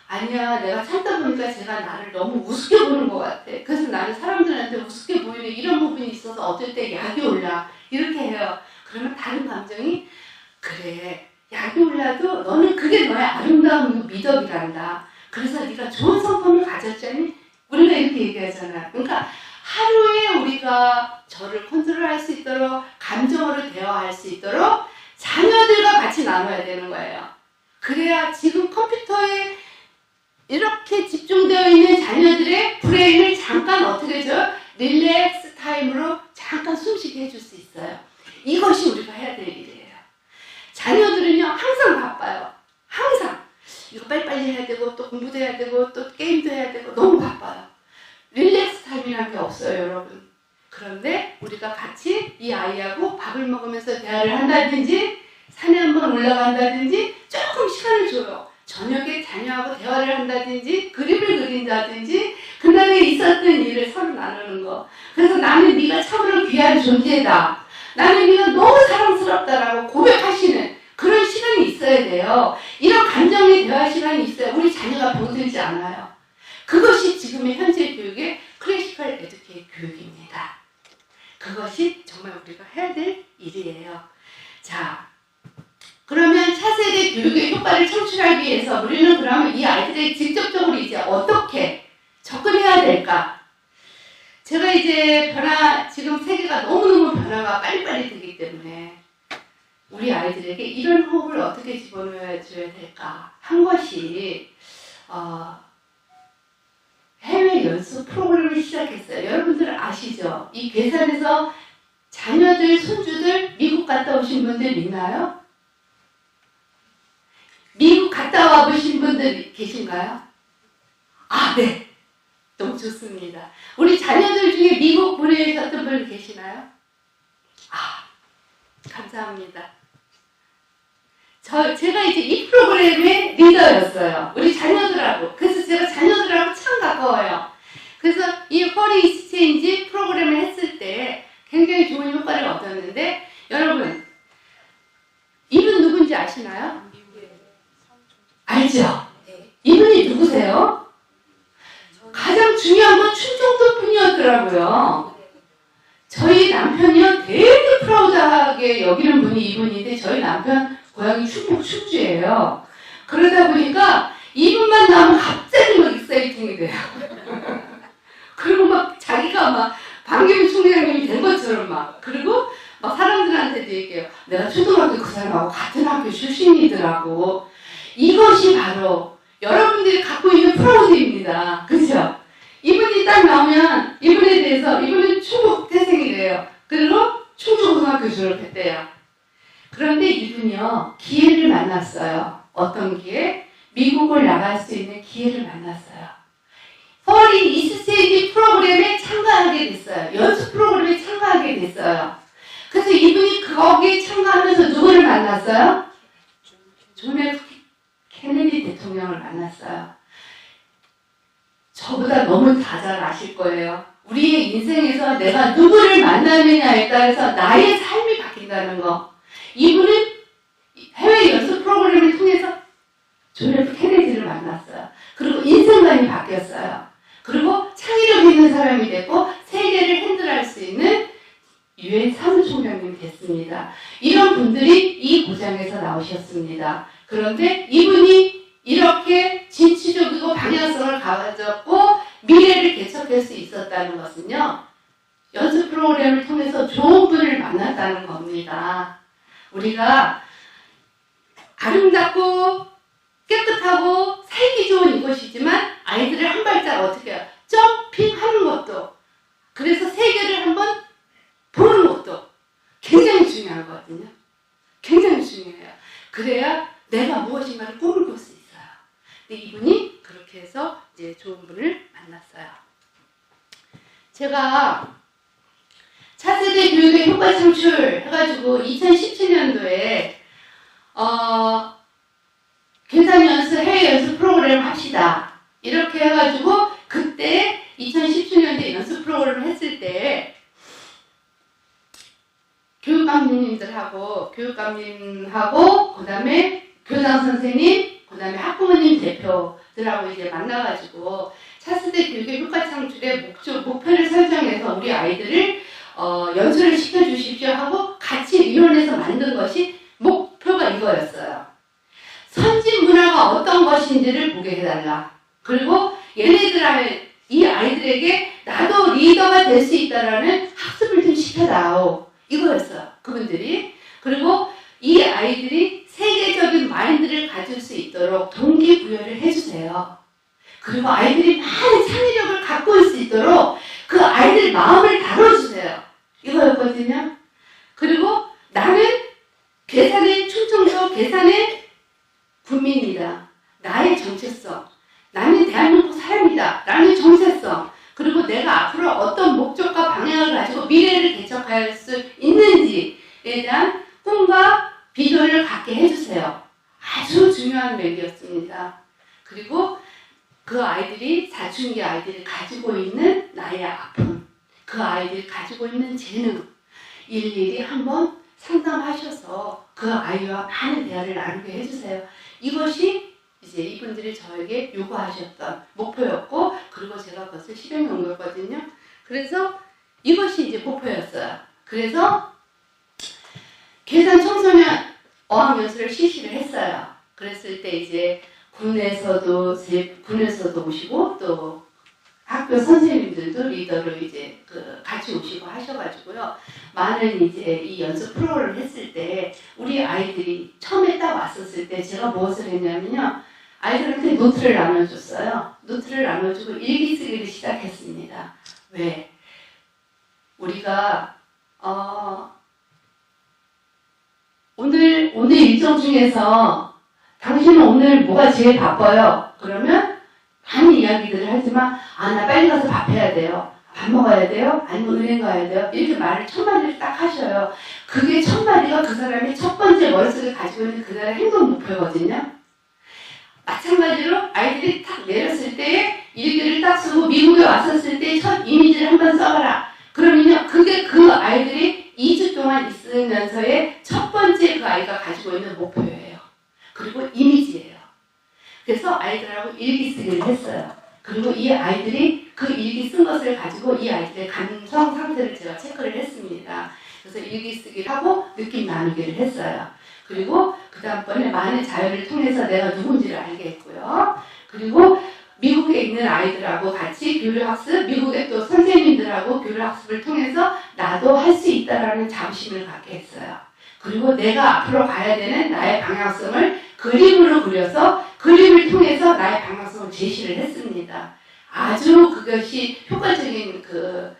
아니야, 내가 참다 보니까 제가 나를 너무 우습게 보는 것 같아. 그래서 나는 사람들한테 우습게 보이는 이런 부분이 있어서 어떨 때 약이 올라. 이렇게 해요. 그러면 다른 감정이 그래, 약이 올라도 너는 그게 너의 아름다운 미덕이란다. 그래서 네가 좋은 성품을 가졌잖니? 우리가 이렇게 얘기하잖아요. 그러니까 하루에 우리가 저를 컨트롤할 수 있도록 감정으로 대화할 수 있도록 자녀들과 같이 나눠야 되는 거예요. 그래야 지금 컴퓨터에 이렇게 집중되어 있는 자녀들의 브레인을 잠깐 어떻게 해줘요? 릴렉스 타임으로 잠깐 숨쉬게 해줄 수 있어요. 이것이 우리가 해야 될 일이에요. 자녀들은요 항상 바빠요. 항상 이거 빨리빨리 해야 되고 또 공부도 해야 되고 또 게임도 해야 되고 너무 바빠요. 릴렉스 타임이라는 게 없어요, 여러분. 그런데 우리가 같이 이 아이하고 밥을 먹으면서 대화를 한다든지 산에 한번 올라간다든지 조금 시간을 줘요. 저녁에 자녀하고 대화를 한다든지 그림을 그린다든지 그날에 있었던 일을 서로 나누는 거. 그래서 나는 네가 참으로 귀한 존재다. 나는 네가 너무 사랑스럽다라고 고백하시는 그런 시간이 있어야 돼요. 이런 감정의 대화 시간이 있어야 우리 자녀가 병들지 않아요. 그것이 지금의 현재 교육의 클래시컬 에듀케이션 교육입니다. 그것이 정말 우리가 해야 될 일이에요. 자, 그러면 차세대 교육의 효과를 창출하기 위해서 우리는 그러면 이 아이들에게 직접적으로 이제 어떻게 접근해야 될까? 제가 이제 지금 세계가 너무너무 변화가 빨리빨리 되기 때문에 우리 아이들에게 이런 호흡을 어떻게 집어넣어줘야 될까 한 것이 해외 연수 프로그램을 시작했어요. 여러분들 아시죠? 이 괴산에서 자녀들, 손주들 미국 갔다 오신 분들 있나요? 미국 갔다 와보신 분들 계신가요? 아, 네. 너무 좋습니다. 우리 자녀들 중에 미국 보내셨던 분 계시나요? 아, 감사합니다. 제가 이제 이 프로그램의 리더였어요. 우리 자녀들하고. 그래서 제가 자녀들하고 참 가까워요. 그래서 이 허리 익스체인지 프로그램을 했을 때 굉장히 좋은 효과를 얻었는데, 여러분, 이분 누군지 아시나요? 알죠? 이분이 누구세요? 가장 중요한 건 춘종도 뿐이었더라고요. 저희 남편이요 되게 프라우드하게 여기는 분이 이분인데 저희 남편 고향이 충북 충주예요. 그러다 보니까 이분만 나오면 갑자기 막 익사이팅이 돼요. 그리고 막 자기가 막 반기문 총장님이 된 것처럼 막 그리고 막 사람들한테도 얘기해요. 내가 초등학교 그 사람하고 같은 학교 출신이더라고. 이것이 바로 여러분들이 갖고 있는 프라우드입니다. 그죠? 이분이 딱 나오면 이분에 대해서 이분은 충북 태생이래요. 그리고 충주고등학교 졸업했대요. 그런데 이분이요 기회를 만났어요. 어떤 기회? 미국을 나갈 수 있는 기회를 만났어요. Foreign Exchange 프로그램에 참가하게 됐어요. 연수 프로그램에 참가하게 됐어요. 그래서 이분이 거기에 참가하면서 누구를 만났어요? 존 F 케네디 대통령을 만났어요. 저보다 너무 다 잘 아실 거예요. 우리의 인생에서 내가 누구를 만나느냐에 따라서 나의 삶이 바뀐다는 거. 이분은 해외 연수 프로그램을 통해서 존 F 케네디를 만났어요. 그리고 인생관이 바뀌었어요. 그리고 창의력 있는 사람이 되고 세계를 핸들할 수 있는 유엔 사무총장님이 됐습니다. 이런 분들이 이 고장에서 나오셨습니다. 그런데 이분이 이렇게 진취적이고 방향성을 가졌고 미래를 개척할 수 있었다는 것은요. 연수 프로그램을 통해서 좋은 분을 만났다는 겁니다. 우리가 아름답고 깨끗하고 살기 좋은 이곳이지만 아이들을 한 발짝 어떻게 해요? 점핑하는 것도 그래서 세계를 한번 보는 것도 굉장히 중요하거든요. 굉장히 중요해요. 그래야 내가 무엇인가를 꿈을 꿀 수 있어요. 근데 이분이 그렇게 해서 이제 좋은 분을 만났어요. 제가 차세대 교육의 효과 창출 해가지고 2017년도에 계산연수 해외연수 프로그램 합시다. 이렇게 해가지고 그때 2017년도에 연수 프로그램을 했을 때 교육감님들하고 그 다음에 교장 선생님, 그 다음에 학부모님 대표들하고 이제 만나가지고 차세대 교육의 효과 창출의 목표를 설정해서 우리 아이들을 연수를 시켜주십시오 하고 같이 의논해서 만든 것이 목표가 이거였어요. 선진 문화가 어떤 것인지를 보게 해달라. 그리고 이 아이들에게 나도 리더가 될 수 있다라는 학습을 좀 시켜다오. 이거였어요. 그분들이. 그리고 이 아이들이 세계적인 마인드를 가질 수 있도록 동기부여를 해주세요. 그리고 아이들이 많은 창의력을 갖고 올 수 있도록 그 아이들 마음을 다뤄주세요. 이거였거든요. 그리고 나는 충청도 계산의 국민이다. 나의 정체성. 나는 대한민국 사람이다. 라는 정체성. 그리고 내가 앞으로 어떤 목적과 방향을 가지고 미래를 개척할 수 있는지에 대한 꿈과 비전을 갖게 해주세요. 아주 중요한 맥이었습니다. 그리고 그 아이들이 사춘기 아이들이 가지고 있는 나의 아픔, 그 아이들이 가지고 있는 재능 일일이 한번 상담하셔서 그 아이와 많은 대화를 나누게 해주세요. 이것이 이제 이분들이 저에게 요구하셨던 목표였고, 그리고 제가 그것을 실행해 온 거거든요. 그래서 이것이 이제 목표였어요. 그래서 계산 청소년 어학연수를 실시를 했어요. 그랬을 때 이제 군에서도 오시고 또 학교 선생님들도 리더로 이제 같이 오시고 하셔가지고요. 많은 이제 이 연수 프로그램을 했을 때 우리 아이들이 처음에 딱 왔었을 때 제가 무엇을 했냐면요. 아이들한테 노트를 나눠줬어요. 노트를 나눠주고 일기 쓰기를 시작했습니다. 왜? 우리가 오늘 일정 중에서 당신은 오늘 뭐가 제일 바빠요? 그러면 많은 이야기들을 하지만 나 빨리 가서 밥 해야 돼요. 밥 먹어야 돼요? 아니면 은행 가야 돼요? 이렇게 말을 첫 마디를 딱 하셔요. 그게 첫 마디가 그 사람의 첫 번째 머릿속에 가지고 있는 그날의 행동 목표거든요. 마찬가지로 아이들이 딱 내렸을 때 일기를 딱 쓰고 미국에 왔었을 때 첫 이미지를 한번 써봐라. 그러면요, 그게 그 아이들이 2주 동안 있으면서의 첫 번째 그 아이가 가지고 있는 목표예요. 그리고 이미지예요. 그래서 아이들하고 일기 쓰기를 했어요. 그리고 이 아이들이 그 일기 쓴 것을 가지고 이 아이들의 감성 상태를 제가 체크를 했습니다. 그래서 일기 쓰기를 하고 느낌 나누기를 했어요. 그리고 그 다음번에 많은 자연을 통해서 내가 누군지를 알게 했고요. 그리고 미국에 있는 아이들하고 같이 교류학습, 미국의 또 선생님들하고 교류학습을 통해서 나도 할 수 있다라는 자부심을 갖게 했어요. 그리고 내가 앞으로 가야 되는 나의 방향성을 그림으로 그려서 그림을 통해서 나의 방향성을 제시를 했습니다. 아주 그것이 효과적인 그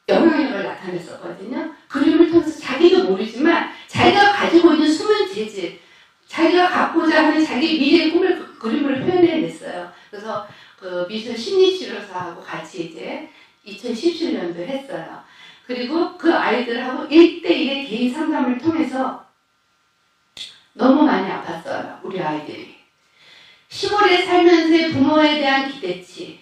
영향력을 나타냈었거든요. 그림을 통해서 자기도 모르지만 자기가 가지고 있는 숨은 재질, 자기가 갖고자 하는 자기 미래의 꿈을 그림으로 표현해냈어요. 그래서 그 미술 심리치료사하고 같이 이제 2017년도 했어요. 그리고 그 아이들하고 1대1의 개인 상담을 통해서 너무 많이 아팠어요. 우리 아이들이. 시골에 살면서의 부모에 대한 기대치,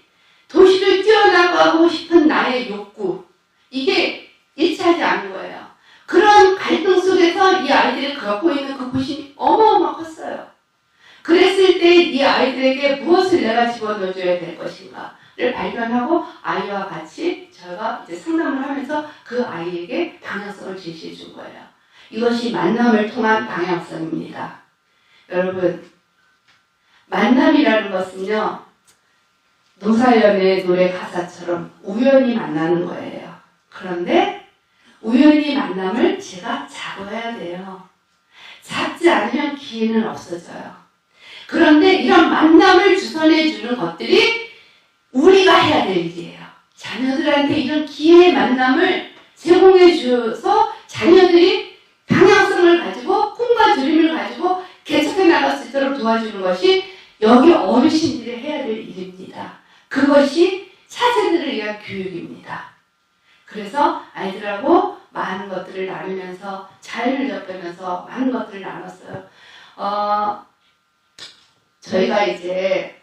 도시를 뛰어나가고 싶은 나의 욕구, 이게 일치하지 않은 거예요. 그런 갈등 속에서 이 아이들이 겪고 있는 그 고심이 어마어마 컸어요. 그랬을 때 이 아이들에게 무엇을 내가 집어넣어줘야 될 것인가를 발견하고 아이와 같이 저희가 이제 상담을 하면서 그 아이에게 방향성을 제시해 준 거예요. 이것이 만남을 통한 방향성입니다. 여러분, 만남이라는 것은요, 노사연의 노래 가사처럼 우연히 만나는 거예요. 그런데 우연히 만남을 제가 잡아야 돼요. 잡지 않으면 기회는 없어져요. 그런데 이런 만남을 주선해 주는 것들이 우리가 해야 될 일이에요. 자녀들한테 이런 기회의 만남을 제공해 줘서 자녀들이 방향성을 가지고 꿈과 드림을 가지고 개척해 나갈 수 있도록 도와주는 것이 여기 어르신들이 해야 될 일입니다. 그것이 차세대를 위한 교육입니다. 그래서 아이들하고 많은 것들을 나누면서 자연을 접하면서 많은 것들을 나눴어요. 저희가 이제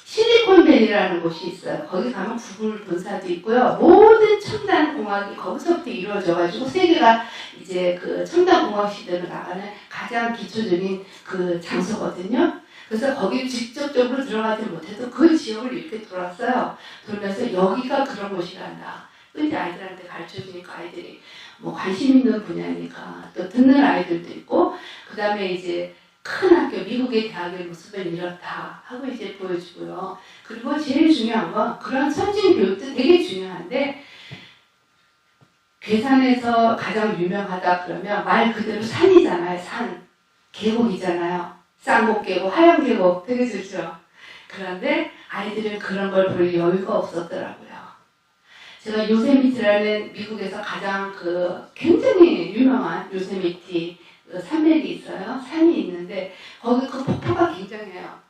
실리콘밸리라는 곳이 있어요. 거기 가면 구글 본사도 있고요. 모든 첨단 공학이 거기서부터 이루어져가지고 세계가 이제 그 첨단 공학 시대로 나가는 가장 기초적인 그 장소거든요. 그래서 거기 직접적으로 들어가지 못해도 그 지역을 이렇게 돌았어요. 돌면서 여기가 그런 곳이란다. 이제 아이들한테 가르쳐주니까 아이들이 뭐 관심 있는 분야니까 또 듣는 아이들도 있고, 그 다음에 이제 큰 학교, 미국의 대학의 모습은 이렇다 하고 이제 보여주고요. 그리고 제일 중요한 건 그런 선진 교육도 되게 중요한데, 괴산에서 가장 유명하다 그러면 말 그대로 산이잖아요. 산. 계곡이잖아요. 쌍곡계곡, 하얀계곡 되게 좋죠. 그런데 아이들은 그런 걸 볼 여유가 없었더라고요. 제가 요세미티라는 미국에서 가장 굉장히 유명한 요세미티 산맥이 있어요. 산이 있는데 거기 그 폭포가 굉장해요.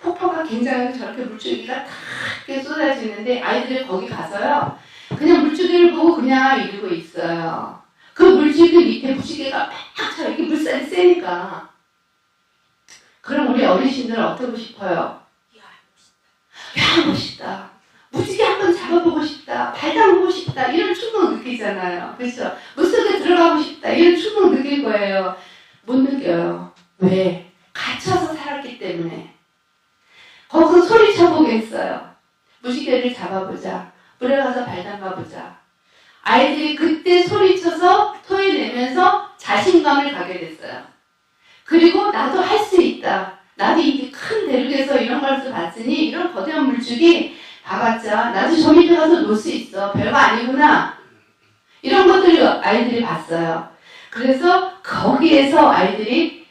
폭포가 굉장해서 저렇게 물줄기가 탁 쏟아지는데 아이들이 거기 가서요, 그냥 물줄기를 보고 그냥 이러고 있어요. 그 물줄기 밑에 무지개가 막 쳐. 이렇게 물살이 세니까. 그럼 우리 어르신들은 어떠고 싶어요? 야, 멋있다. 무지개 한번 잡아보고 싶다. 발 담그고 싶다. 이런 충동 느끼잖아요. 그렇죠? 물속에 들어가고 싶다. 이런 충동 느낄 거예요. 못 느껴요. 왜? 갇혀서 살았기 때문에. 거기서 소리쳐보겠어요. 무지개를 잡아보자. 물에 가서 발 담가보자. 아이들이 그때 소리쳐서 토해내면서 자신감을 가게 됐어요. 그리고 나도 할 수 있다. 나도 이 큰 대륙에서 이런 걸 봤으니 이런 거대한 물줄기 봐봤자 나도 저 밑에 가서 놀 수 있어. 별거 아니구나. 이런 것들을 아이들이 봤어요. 그래서 거기에서 아이들이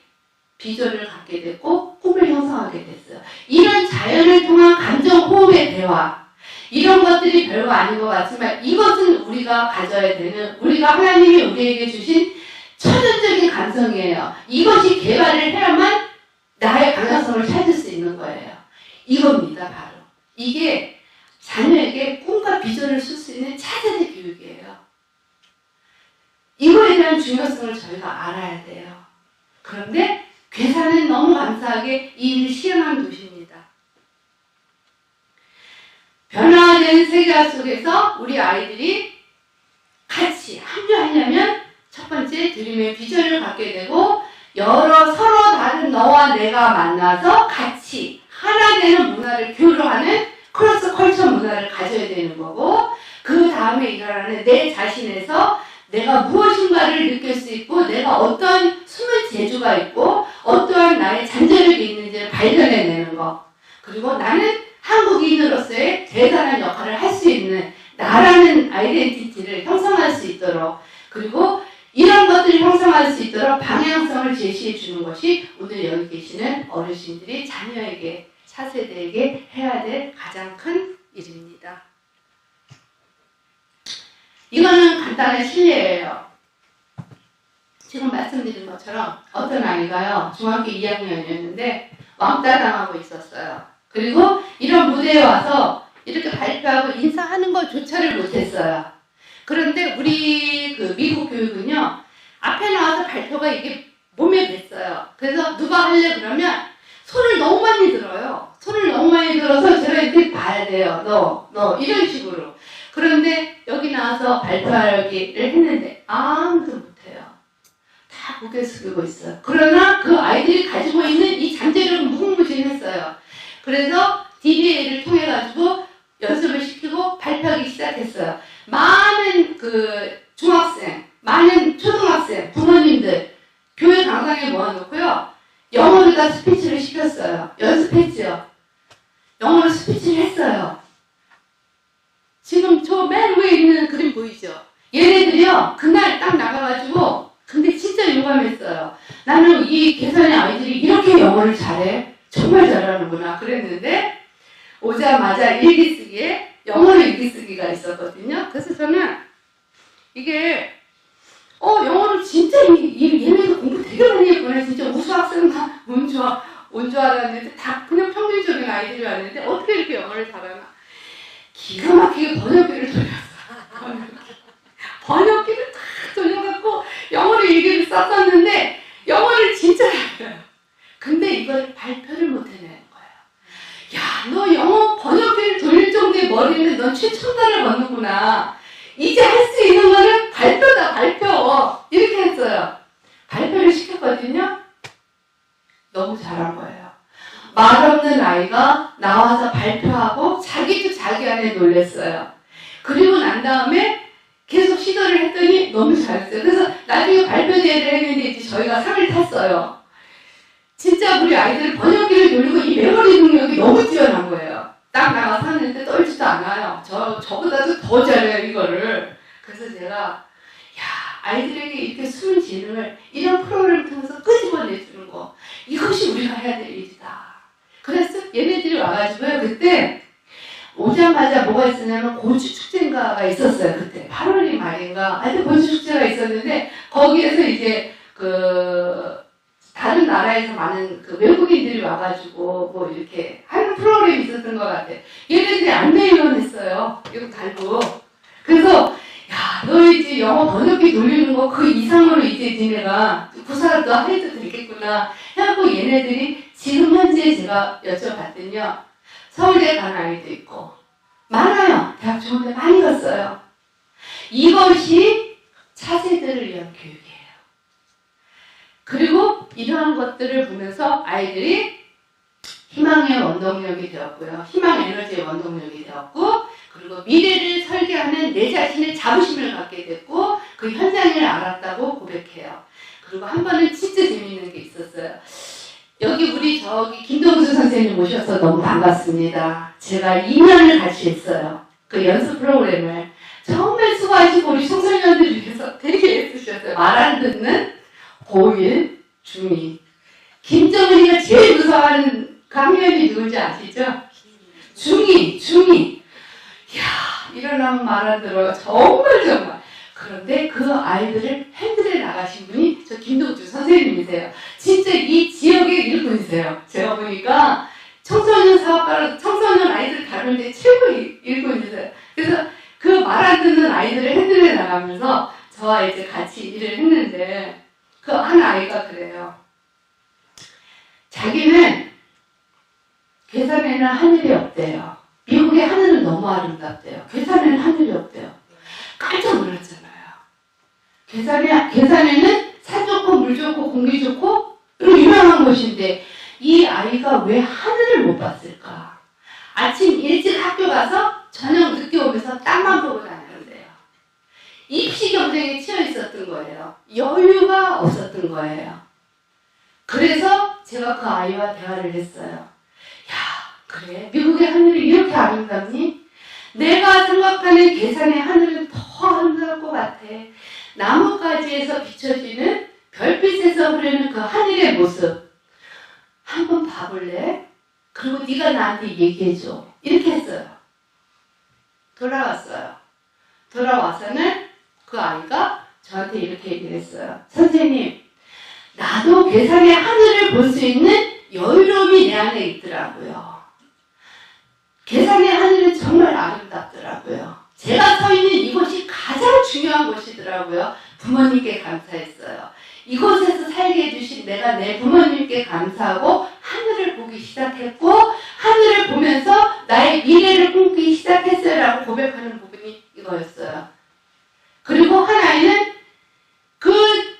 비전을 갖게 됐고 꿈을 형성하게 됐어요. 이런 자연을 통한 감정 호흡의 대화, 이런 것들이 별거 아닌 것 같지만 이것은 우리가 가져야 되는, 우리가 하나님이 우리에게 주신 천연적인 감성이에요. 이것이 개발을 해야만 나의 방향성을 찾을 수 있는 거예요. 이겁니다, 바로. 이게 자녀에게 꿈과 비전을 줄 수 있는 차세대 교육이에요. 이거에 대한 중요성을 저희가 알아야 돼요. 그런데 괴산은 너무 감사하게 이 일을 실현한 도시입니다. 변화된 세계화 속에서 우리 아이들이 같이 합류하려면 첫 번째 드림의 비전을 갖게 되고, 서로 다른 너와 내가 만나서 같이 하나 되는 문화를 교류하는 크로스 컬처 문화를 가져야 되는 거고, 그 다음에 일어나는 내 자신에서 내가 무엇인가를 느낄 수 있고, 내가 어떠한 숨은 재주가 있고, 어떠한 나의 잠재력이 있는지를 발견해내는 거. 그리고 나는 한국인으로서의 대단한 역할을 할 수 있는 나라는 아이덴티티를 형성할 수 있도록, 그리고 이런 것들을 형성할 수 있도록 방향성을 제시해 주는 것이 오늘 여기 계시는 어르신들이 자녀에게, 차세대에게 해야 될 가장 큰 일입니다. 이거는 간단한 실례예요. 지금 말씀드린 것처럼 어떤 아이가요, 중학교 2학년이었는데 왕따 당하고 있었어요. 그리고 이런 무대에 와서 이렇게 발표하고 인사하는 것조차를 못했어요. 그런데 우리 그 미국 교육은요, 앞에 나와서 발표가 이게 몸에 뱄어요. 그래서 누가 할래 그러면 손을 너무 많이 들어요. 손을 너무 많이 들어서 제가 이렇게 봐야 돼요. 너 이런 식으로. 그런데 여기 나와서 발표하기를 했는데 아무도 못해요. 다 고개 숙이고 있어요. 그러나 그 아이들이 가지고 있는 이 잠재력은 무궁무진했어요. 그래서 DBA를 통해 가지고 연습을 시키고 발표하기 시작했어요. 많은 그 중학생, 많은 초등학생, 부모님들 교회 강당에 모아놓고요, 영어로다 스피치를 시켰어요. 연습했죠. 영어로 스피치를 했어요. 지금 저 맨 위에 있는 그림 보이죠? 얘네들이요, 그날 딱 나가가지고, 근데 진짜 유감했어요. 나는 이 계산의 아이들이 이렇게 영어를 잘해? 정말 잘하는구나. 그랬는데, 오자마자 일기쓰기에 영어로 일기쓰기가 있었거든요. 그래서 저는 이게, 영어를 진짜 얘네들 공부 되게 많이 했구나. 진짜 우수 학생만 온 줄 알았는데, 다 그냥 평균적인 아이들이 왔는데, 어떻게 이렇게 영어를 잘하나. 기가 막히게 번역기를 돌렸어. 번역기를 딱 돌려갖고 영어를 일기를 썼었는데 영어를 진짜 잘해요. 근데 이걸 발표를 못 해내는 거예요. 야, 너 영어 번역기를 돌릴 정도의 머리는 넌 최첨단을 걷는구나. 이제 할 수 있는 거는 발표다, 발표. 이렇게 했어요. 발표를 시켰거든요. 너무 잘한 거예요. 말 없는 아이가 나와서 발표하고 자기도 자기 안에 놀랬어요. 그리고 난 다음에 계속 시도를 했더니 너무 잘했어요. 그래서 나중에 발표 대회를 했는데 이제 저희가 상을 탔어요. 진짜 우리 아이들 번역기를 돌리고 이 메모리 능력이 너무 뛰어난 거예요. 딱 나가서 하는데 떨지도 않아요. 저보다도 더 잘해요, 이거를. 그래서 제가 아이들에게 이렇게 숨은 지능을 이런 프로그램을 통해서 끄집어내주는 거, 이것이 우리가 해야 될 일이다. 그래서 얘네들이 와가지고요, 그때 오자마자 뭐가 있었냐면 고추 축제인가가 있었어요. 그때 8월이 말인가 하여튼 고추 축제가 있었는데, 거기에서 이제 그 다른 나라에서 많은 그 외국인들이 와가지고 뭐 이렇게 하는 프로그램이 있었던 것 같아요. 얘네들이 안내위원 했어요. 이거 달고. 그래서 야, 너 이제 영어 번역기 돌리는 거 그 이상으로 이제 니네가 구사도 해도 되겠구나 해갖고 얘네들이 지금 현재 제가 여쭤봤더니요, 서울대 간 아이도 있고 많아요. 대학 좋은데 많이 갔어요. 이것이 차세대를 위한 교육이에요. 그리고 이러한 것들을 보면서 아이들이 희망의 원동력이 되었고요. 희망 에너지의 원동력이 되었고, 그리고 미래를 설계하는 내 자신의 자부심을 갖게 됐고, 그 현장을 알았다고 고백해요. 그리고 한 번은 진짜 재미있는 게 있었어요. 여기 우리 저기 김동수 선생님 모셔서 너무 반갑습니다. 제가 2년을 같이 했어요. 그 연습 프로그램을. 정말 수고하시고 우리 청소년들 위해서 되게 애쓰셨어요. 말 안 듣는 고1, 중2. 김정은이가 제일 무서워하는 강연이 누군지 아시죠? 중2. 이야, 일어나면 말 안 들어요. 정말. 그런데 그 아이들을 핸들에 나가신 분이 저 김동주 선생님이세요. 진짜 이 지역의 일꾼이세요. 제가 보니까 청소년 사업가로 청소년 아이들 다루는데 최고의 일꾼이세요. 그래서 그 말 안 듣는 아이들을 핸들에 나가면서 저와 이제 같이 일을 했는데, 그 한 아이가 그래요. 자기는 괴산에는 하늘이 없대요. 미국의 하늘은 너무 아름답대요. 괴산에는 하늘이 없대요. 깜짝 놀랐잖아요. 괴산에는 산 좋고 물 좋고 공기 좋고 유명한 곳인데 이 아이가 왜 하늘을 못 봤을까? 아침 일찍 학교 가서 저녁 늦게 오면서 땅만 보고 다녔는데요. 입시 경쟁에 치여 있었던 거예요. 여유가 없었던 거예요. 그래서 제가 그 아이와 대화를 했어요. 야, 그래? 미국의 하늘이 이렇게 아름답니? 내가 생각하는 계산의 하늘은 더 아름다울 것 같아. 나뭇가지에서 비춰지는 별빛에서 흐르는 그 하늘의 모습 한번 봐볼래? 그리고 네가 나한테 얘기해줘. 이렇게 했어요. 돌아왔어요. 돌아와서는 그 아이가 저한테 이렇게 얘기를 했어요. 선생님, 나도 계산의 하늘을 볼 수 있는 여유로움이 내 안에 있더라고요. 계산의 하늘은 정말 아름답더라고요. 제가 서 있는 이곳이 가장 중요한 곳이더라고요. 부모님께 감사했어요. 이곳에서 살게 해주신 내가 내 부모님께 감사하고 하늘을 보기 시작했고 하늘을 보면서 나의 미래를 꿈꾸기 시작했어요 라고 고백하는 부분이 이거였어요. 그리고 한 아이는 그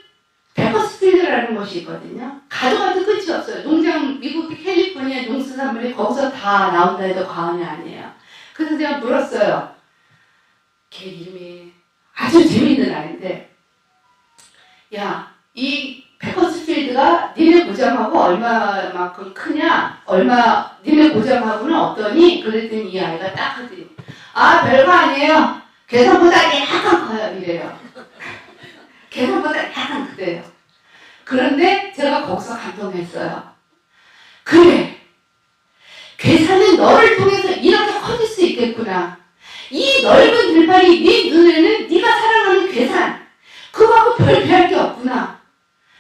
베커스필드라는 곳이 있거든요. 가져가도 끝이 없어요. 농장, 미국 캘리포니아 농수산물이 거기서 다 나온다 해도 과언이 아니에요. 그래서 제가 물었어요. 걔 이름이 아주 재미있는 아이인데, 야, 이 베커스필드가 니네 고장하고 얼마만큼 크냐? 니네 고장하고는 어떠니? 그랬더니 이 아이가 딱 하더니, 아, 별거 아니에요. 계산보다 약간 커요. 이래요. 계산보다 약간 그래요. 그런데 제가 거기서 감동했어요. 그래. 계산은 너를 통해서 이렇게 커질 수 있겠구나. 이 넓은 들판이 네 눈에는 네가 사랑하는 계산. 그거하고 별 비할 게 없구나.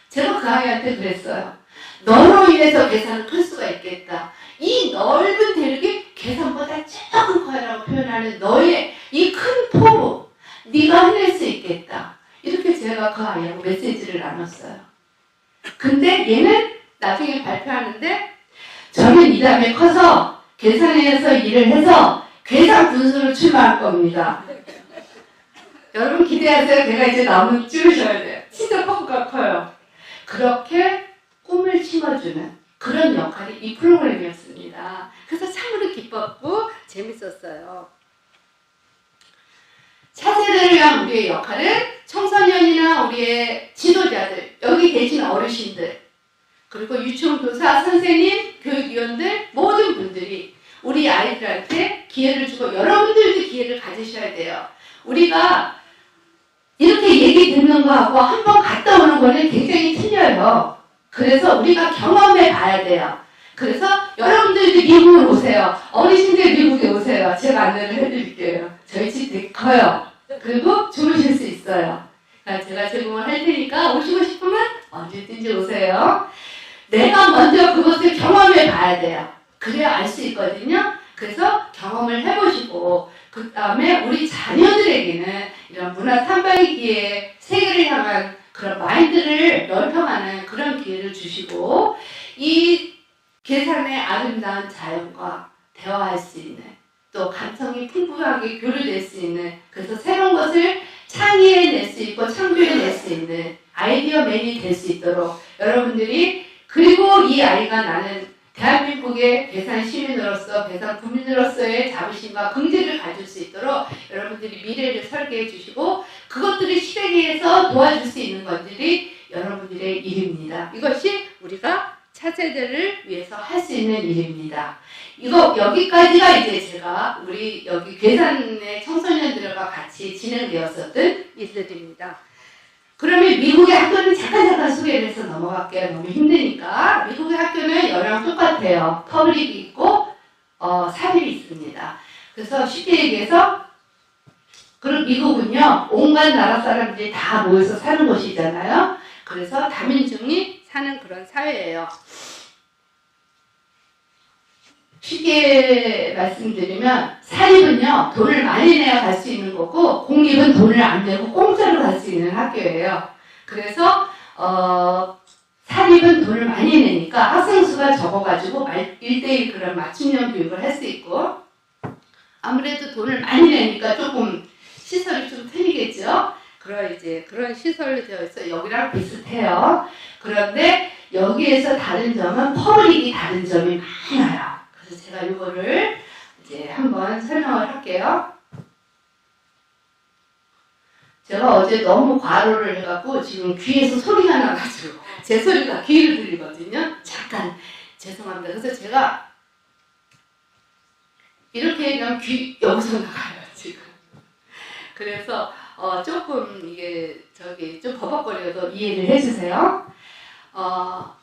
제가 그 아이한테 그랬어요. 너로 인해서 계산은 클 수가 있겠다. 이 넓은 대륙이 계산보다 조금 커요라고 표현하는 너의 이 큰 포부. 네가 해낼 수 있겠다. 이렇게 제가 그 아이하고 메시지를 나눴어요. 근데 얘는 나중에 발표하는데 저는 이 다음에 커서 계산회에서 일을 해서 계산 분수를 출마할 겁니다. 여러분 기대하세요. 걔가 이제 나오면 찍으셔야 돼요. 진짜 포부가 커요. 그렇게 꿈을 심어주는 그런 역할이 이 프로그램이었습니다. 그래서 참으로 기뻤고 재밌었어요. 차세대를 위한 우리의 역할은 청소년이나 우리의 지도자들, 여기 계신 어르신들, 그리고 유치원 교사, 선생님, 교육위원들, 모든 분들이 우리 아이들한테 기회를 주고 여러분들도 기회를 가지셔야 돼요. 우리가 이렇게 얘기 듣는 거하고 한번 갔다 오는 거는 굉장히 틀려요. 그래서 우리가 경험해 봐야 돼요. 그래서 여러분들도 미국에 오세요. 어르신들 미국에 오세요. 제가 안내를 해드릴게요. 저희 집 되게 커요. 그리고 주무실 수 있어요. 제가 제공을 할 테니까 오시고 싶으면 언제든지 오세요. 내가 먼저 그것을 경험해 봐야 돼요. 그래야 알 수 있거든요. 그래서 경험을 해보시고 그 다음에 우리 자녀들에게는 이런 문화 탐방의 기회, 세계를 향한 그런 마인드를 넓혀가는 그런 기회를 주시고 이 계산의 아름다운 자연과 대화할 수 있는 또 감성이 풍부하게 교류될 수 있는 그래서 새로운 것을 창의해낼 수 있고 창조해낼 수 있는 아이디어맨이 될 수 있도록 여러분들이 그리고 이 아이가 나는 대한민국의 계산 시민으로서 계산 국민으로서의 자부심과 긍지를 가질 수 있도록 여러분들이 미래를 설계해 주시고 그것들을 실행해서 도와줄 수 있는 것들이 여러분들의 일입니다. 이것이 우리가 차세대를 위해서 할 수 있는 일입니다. 이거 여기까지가 이제 제가 우리 여기 괴산의 청소년들과 같이 진행되었었던 일들입니다. 그러면 미국의 학교는 잠깐 소개를 해서 넘어갈게요. 너무 힘드니까. 미국의 학교는 여랑 똑같아요. 퍼블릭이 있고 사립이 있습니다. 그래서 쉽게 얘기해서 그리고 미국은요. 온갖 나라 사람들이 다 모여서 사는 곳이잖아요. 그래서 다민중이 사는 그런 사회예요. 쉽게 말씀드리면 사립은요 돈을 많이 내야 갈 수 있는 거고 공립은 돈을 안 내고 공짜로 갈 수 있는 학교예요. 그래서 사립은 돈을 많이 내니까 학생 수가 적어가지고 1:1 그런 맞춤형 교육을 할 수 있고 아무래도 돈을 많이 내니까 조금 시설이 좀 틀리겠죠. 그런 시설로 되어 있어요. 여기랑 비슷해요. 그런데 여기에서 다른 점은 퍼블릭이 다른 점이 많아요. 그래서 제가 이거를 이제 한번 설명을 할게요. 제가 어제 너무 과로를 해갖고 지금 귀에서 소리가 나가지고 제 소리가 귀를 들리거든요. 잠깐 죄송합니다. 그래서 제가 이렇게 얘기하면 귀 여기서 나가요 지금. 그래서 조금 이게 좀 버벅거려도 이해를 해주세요.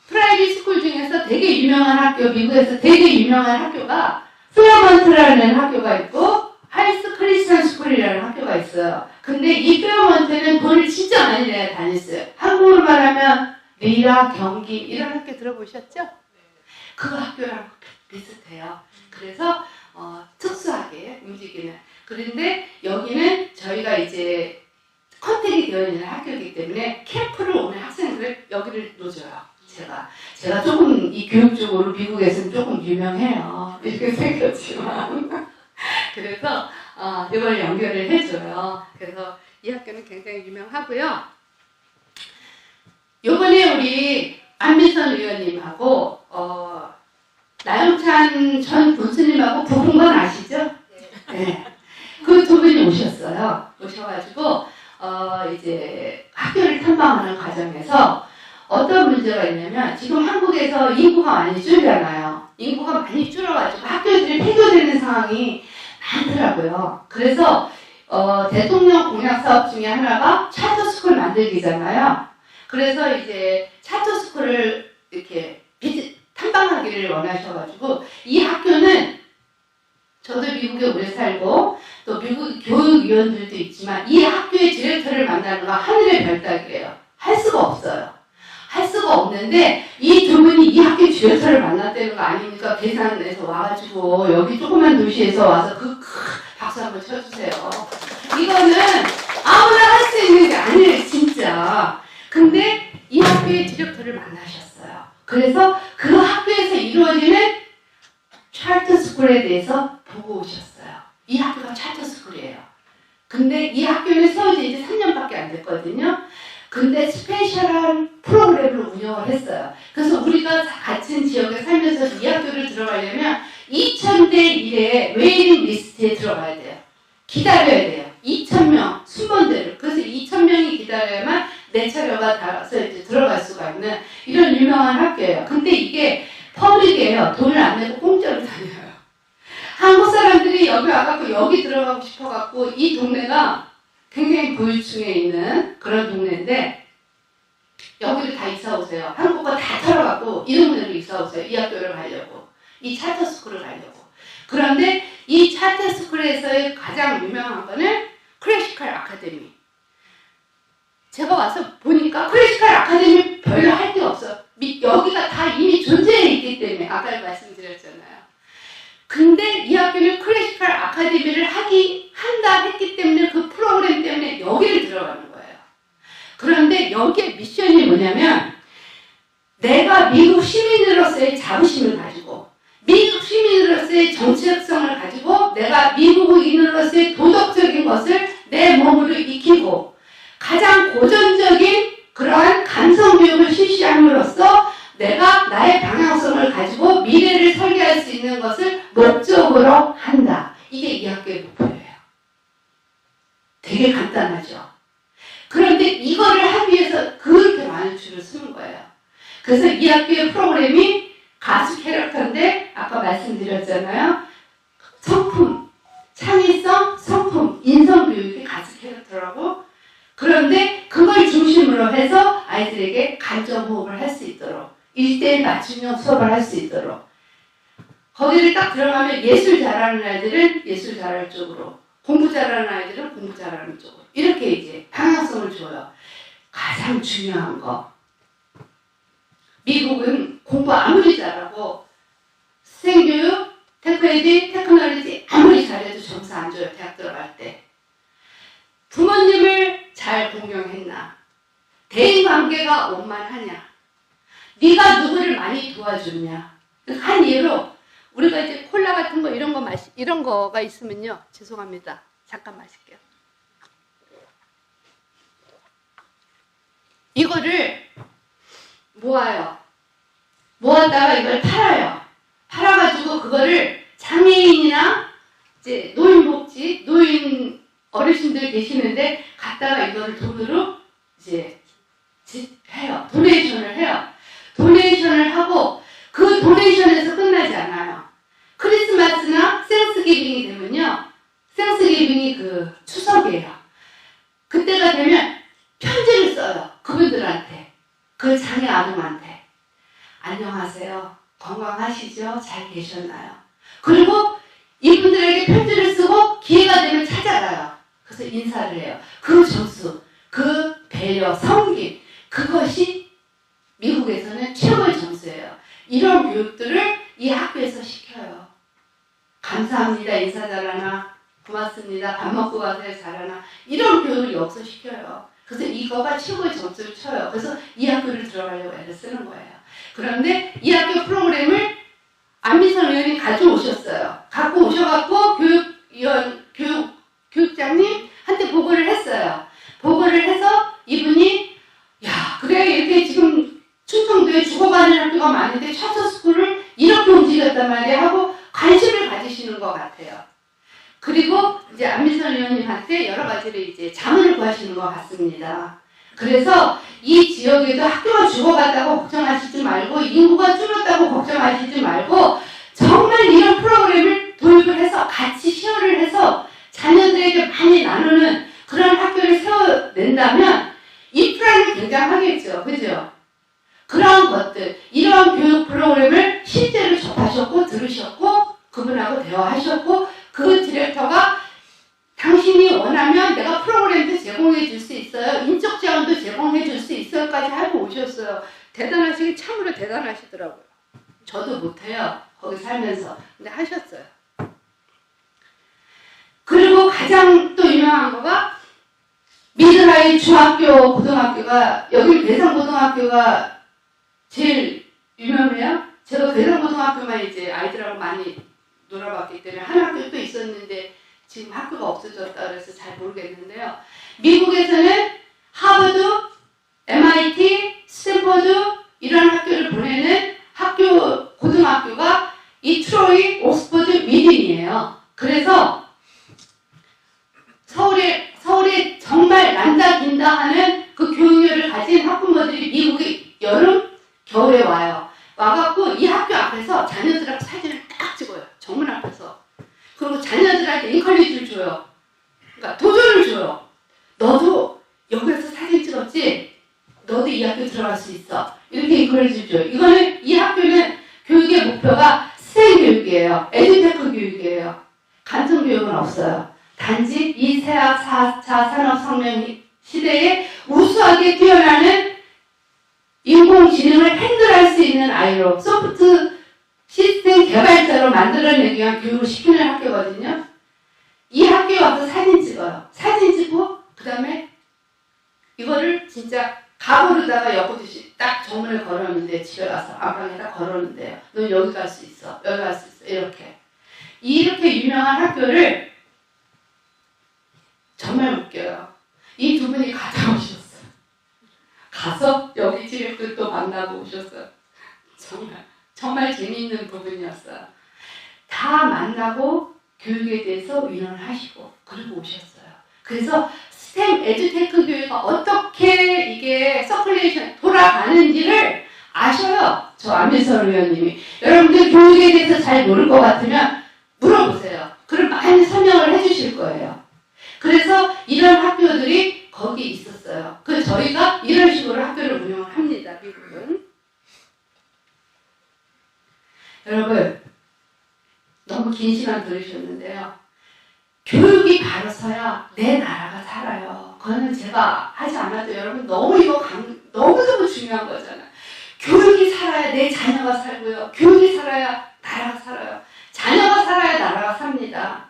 프라이빗 스쿨 중에서 되게 유명한 학교, 미국에서 되게 유명한 학교가 페어먼트라는 학교가 있고 하이스 크리스천 스쿨이라는 학교가 있어요. 근데 이 페어먼트는 돈을 진짜 많이 내야 다녔어요. 한국으로 말하면 리라, 경기 이런 학교 들어보셨죠? 그 학교랑 비슷해요. 그래서 특수하게 움직이는. 그런데 여기는 저희가 이제 컨택이 되어 있는 학교이기 때문에 캠프를 오는 학생들을 여기를 놓줘요. 제가 조금 이 교육적으로 미국에서는 조금 유명해요. 이렇게 생겼지만. 그래서 이걸 연결을 해줘요. 그래서 이 학교는 굉장히 유명하고요. 요번에 우리 안민선 의원님하고 나영찬 전 군수님하고 부른 건 아시죠? 네. 그 두 분이 오셨어요. 오셔가지고 이제 학교를 탐방하는 과정에서 어떤 문제가 있냐면 지금 한국에서 인구가 많이 줄잖아요. 인구가 많이 줄어가지고 학교들이 폐교되는 상황이 많더라고요. 그래서 대통령 공약 사업 중에 하나가 차터스쿨 만들기잖아요. 그래서 이제 차터스쿨을 이렇게 탐방하기를 원하셔가지고 이 학교는 저도 미국에 오래 살고 또 미국 교육위원들도 있지만 이 학교의 디렉터를 만나는 건 하늘의 별따기예요. 할 수가 없어요. 할 수가 없는데 이 두 분이 이 학교 디렉터를 만났다는 거 아닙니까? 계산에서 와가지고 여기 조그만 도시에서 와서 박수 한번 쳐주세요. 이거는 아무나 할 수 있는 게 아니에요, 진짜. 근데 이 학교의 디렉터를 만나셨어요. 그래서 그 학교에서 이루어지는 차터스쿨에 대해서 보고 오셨어요. 이 학교가 차터스쿨이에요. 근데 이 학교는 세워진 이제 3년밖에 안 됐거든요. 근데 스페셜한 프로그램을 운영을 했어요. 그래서 우리가 같은 지역에 살면서 이 학교를 들어가려면 2000대 1의 웨이팅 리스트에 들어가야 돼요. 기다려야 돼요. 2000명, 순번대로. 그래서 2000명이 기다려야만 내 차례가 닿아서 이제 들어갈 수가 있는 이런 유명한 학교예요. 근데 이게 퍼블릭이에요. 돈을 안 내고 공짜로 다녀요. 한국 사람들이 여기 와갖고 여기 들어가고 싶어갖고 이 동네가 굉장히 고위층에 있는 그런 동네인데 여기를 다 이사 오세요. 한국과 다 털어갖고 이 동네로 이사 오세요. 이 학교를 가려고. 이 차터스쿨을 가려고. 그런데 이 차터스쿨에서의 가장 유명한 거는 클래시컬 아카데미. 제가 와서 보니까 클래시컬 아카데미 별로 할 게 없어. 여기가 다 이미 존재해 있기 때문에 아까 말씀드렸잖아요. 근데 이 학교는 클래시컬 아카데미를 한다 했기 때문에 그 프로그램 때문에 여기를 들어가는 거예요. 그런데 여기에 미션이 뭐냐면 내가 미국 시민으로서의 자부심을 가지고 미국 시민으로서의 정체성을 가지고 내가 미국인으로서의 도덕적인 것을 내 몸으로 익히고 가장 고전적인 그러한 감성교육을 실시함으로써 내가 나의 방향성을 가지고 미래를 설계할 수 있는 것을 목적으로 한다. 이게 이 학교의 목표예요. 되게 간단하죠. 그런데 이거를 하기 위해서 그렇게 많은 줄을 쓰는 거예요. 그래서 이 학교의 프로그램이 가수 캐릭터인데 아까 말씀드렸잖아요. 성품, 창의성, 성품, 인성교육이 가수 캐릭터라고. 그런데 그걸 중심으로 해서 아이들에게 감정호흡을 할 수 있도록 1:1 맞춤형 수업을 할 수 있도록 거기를 딱 들어가면 예술 잘하는 아이들은 예술 잘할 쪽으로 공부 잘하는 아이들은 공부 잘하는 쪽으로 이렇게 이제 방향성을 줘요. 가장 중요한 거 미국은 공부 아무리 잘하고 수생교육, 테크놀로지 아무리 잘해도 점수 안 줘요. 대학 들어갈 때. 부모님을 잘 공경했나? 대인관계가 원만하냐? 네가 누구를 많이 도와줬냐? 한 예로 우리가 이제 콜라 같은 거 이런 거가 있으면요. 죄송합니다. 잠깐 마실게요. 이거를 모아요. 모았다가 이걸 팔아요. 팔아가지고 그거를 장애인이나 이제 노인복지, 노인 어르신들 계시는데 갖다가 이거를 돈으로 이제 해요. 도네이션을 해요. 도네이션을 하고 그 도네이션에서 끝나지 않아요. 크리스마스나 생스기빙이 되면요. 생스기빙이 그 추석이에요. 그때가 되면 편지를 써요. 그분들한테. 그 장애 아동한테. 안녕하세요. 건강하시죠? 잘 계셨나요? 그리고 이분들에게 편지를 쓰고 기회가 되면 찾아가요. 그래서 인사를 해요. 그 점수, 그 배려, 섬김, 그것이 미국에서는 최고의 점수예요. 이런 교육들을 이 학교에서 시켜요. 감사합니다. 인사 잘하나? 고맙습니다. 밥 먹고 가세요. 잘하나? 이런 교육을 여기서 시켜요. 그래서 이거가 최고의 점수를 쳐요. 그래서 이 학교를 들어가려고 애를 쓰는 거예요. 그런데 이 학교 프로그램을 안민선 의원이 가져오셨어요. 갖고 오셔갖고 교육장님한테 보고를 했어요. 보고를 해서 이분이 야 그래 이렇게 지금 충청도에 죽어가는 학교가 많은데 차터스쿨을 이렇게 움직였단 말이야 하고 관심을 가지시는 것 같아요. 그리고 이제 안민선 의원님한테 여러 가지를 이제 자문을 구하시는 것 같습니다. 그래서 이 지역에도 학교가 죽어갔다고 걱정하시지 말고 인구가 줄었다고 걱정하시지 말고 정말 이런 프로그램을 도입을 해서 같이 시어를 해서 자녀들에게 많이 나누는 그런 학교를 세워낸다면 인프라는 굉장하겠죠. 그죠? 그런 것들, 이러한 교육 프로그램을 실제로 접하셨고 들으셨고 그분하고 대화하셨고 그 디렉터가 당신이 원하면 내가 프로그램도 제공해 줄 수 있어요. 인적 자원도 제공해 줄 수 있어요까지 하고 오셨어요. 대단하시긴 참으로 대단하시더라고요. 저도 못해요. 거기 살면서. 근데 하셨어요. 그리고 가장 또 유명한 거가 미드라이 중학교, 고등학교가 여기 괴산고등학교가 제일 유명해요. 제가 괴산고등학교만 이제 아이들하고 많이 놀아봤기 때문에 한 학교 또 있었는데 지금 학교가 없어졌다 그래서 잘 모르겠는데요. 미국에서는 하버드, MIT, 스탠퍼드 이런 학교를 보내는 학교, 고등학교가 이 트로이, 옥스퍼드, 위딩이에요. 그래서 서울에 정말 난다 긴다 하는 그 교육열을 가진 학부모들이 미국에 여름, 겨울에 와요. 와갖고 이 학교 앞에서 자녀들하고 사진을 딱 찍어요. 정문 앞에서. 그리고 자녀들한테 인컬리지를 줘요. 그러니까 도전을 줘요. 너도 여기서 사진 찍었지? 너도 이 학교 들어갈 수 있어. 이렇게 인컬리지를 줘요. 이거는 이 학교는 교육의 목표가 스테이 교육이에요. 에듀테크 교육이에요. 간접 교육은 없어요. 단지 이 새학 4차 산업혁명 시대에 우수하게 뛰어나는 인공지능을 핸들할 수 있는 아이로 소프트 시스템 개발자로 만들어내기 위한 교육을 시키는 학교거든요. 이 학교에 와서 사진 찍어요. 사진 찍고 그 다음에 이거를 진짜 가구로다가 엮어주시 딱 정문에 걸었는데 집에 가서 안방에다 걸었는데요. 너 여기 갈 수 있어. 여기 갈 수 있어. 이렇게 유명한 학교를 정말 웃겨요. 이 두 분이 갔다 오셨어요. 가서 여기 디렉터도 만나고 오셨어요. 정말 재미있는 부분이었어요. 다 만나고 교육에 대해서 의논을 하시고 그리고 오셨어요. 그래서 스템 에듀테크 교육가 어떻게 이게 서큘레이션 돌아가는지를 아셔요. 저 안민선 의원님이. 여러분들 교육에 대해서 잘 모를 것 같으면 물어보세요. 그럼 많이 설명을 해주실 거예요. 그래서 이런 학교들이 거기 있었어요. 그래서 저희가 이런 식으로 학교를 운영을 합니다. 미국은. 여러분 너무 긴 시간 들으셨는데요. 교육이 바로 서야 내 나라가 살아요. 그거는 제가 하지 않아도 여러분 너무 너무너무 중요한 거잖아요. 교육이 살아야 내 자녀가 살고요. 교육이 살아야 나라가 살아요. 자녀가 살아야 나라가 삽니다.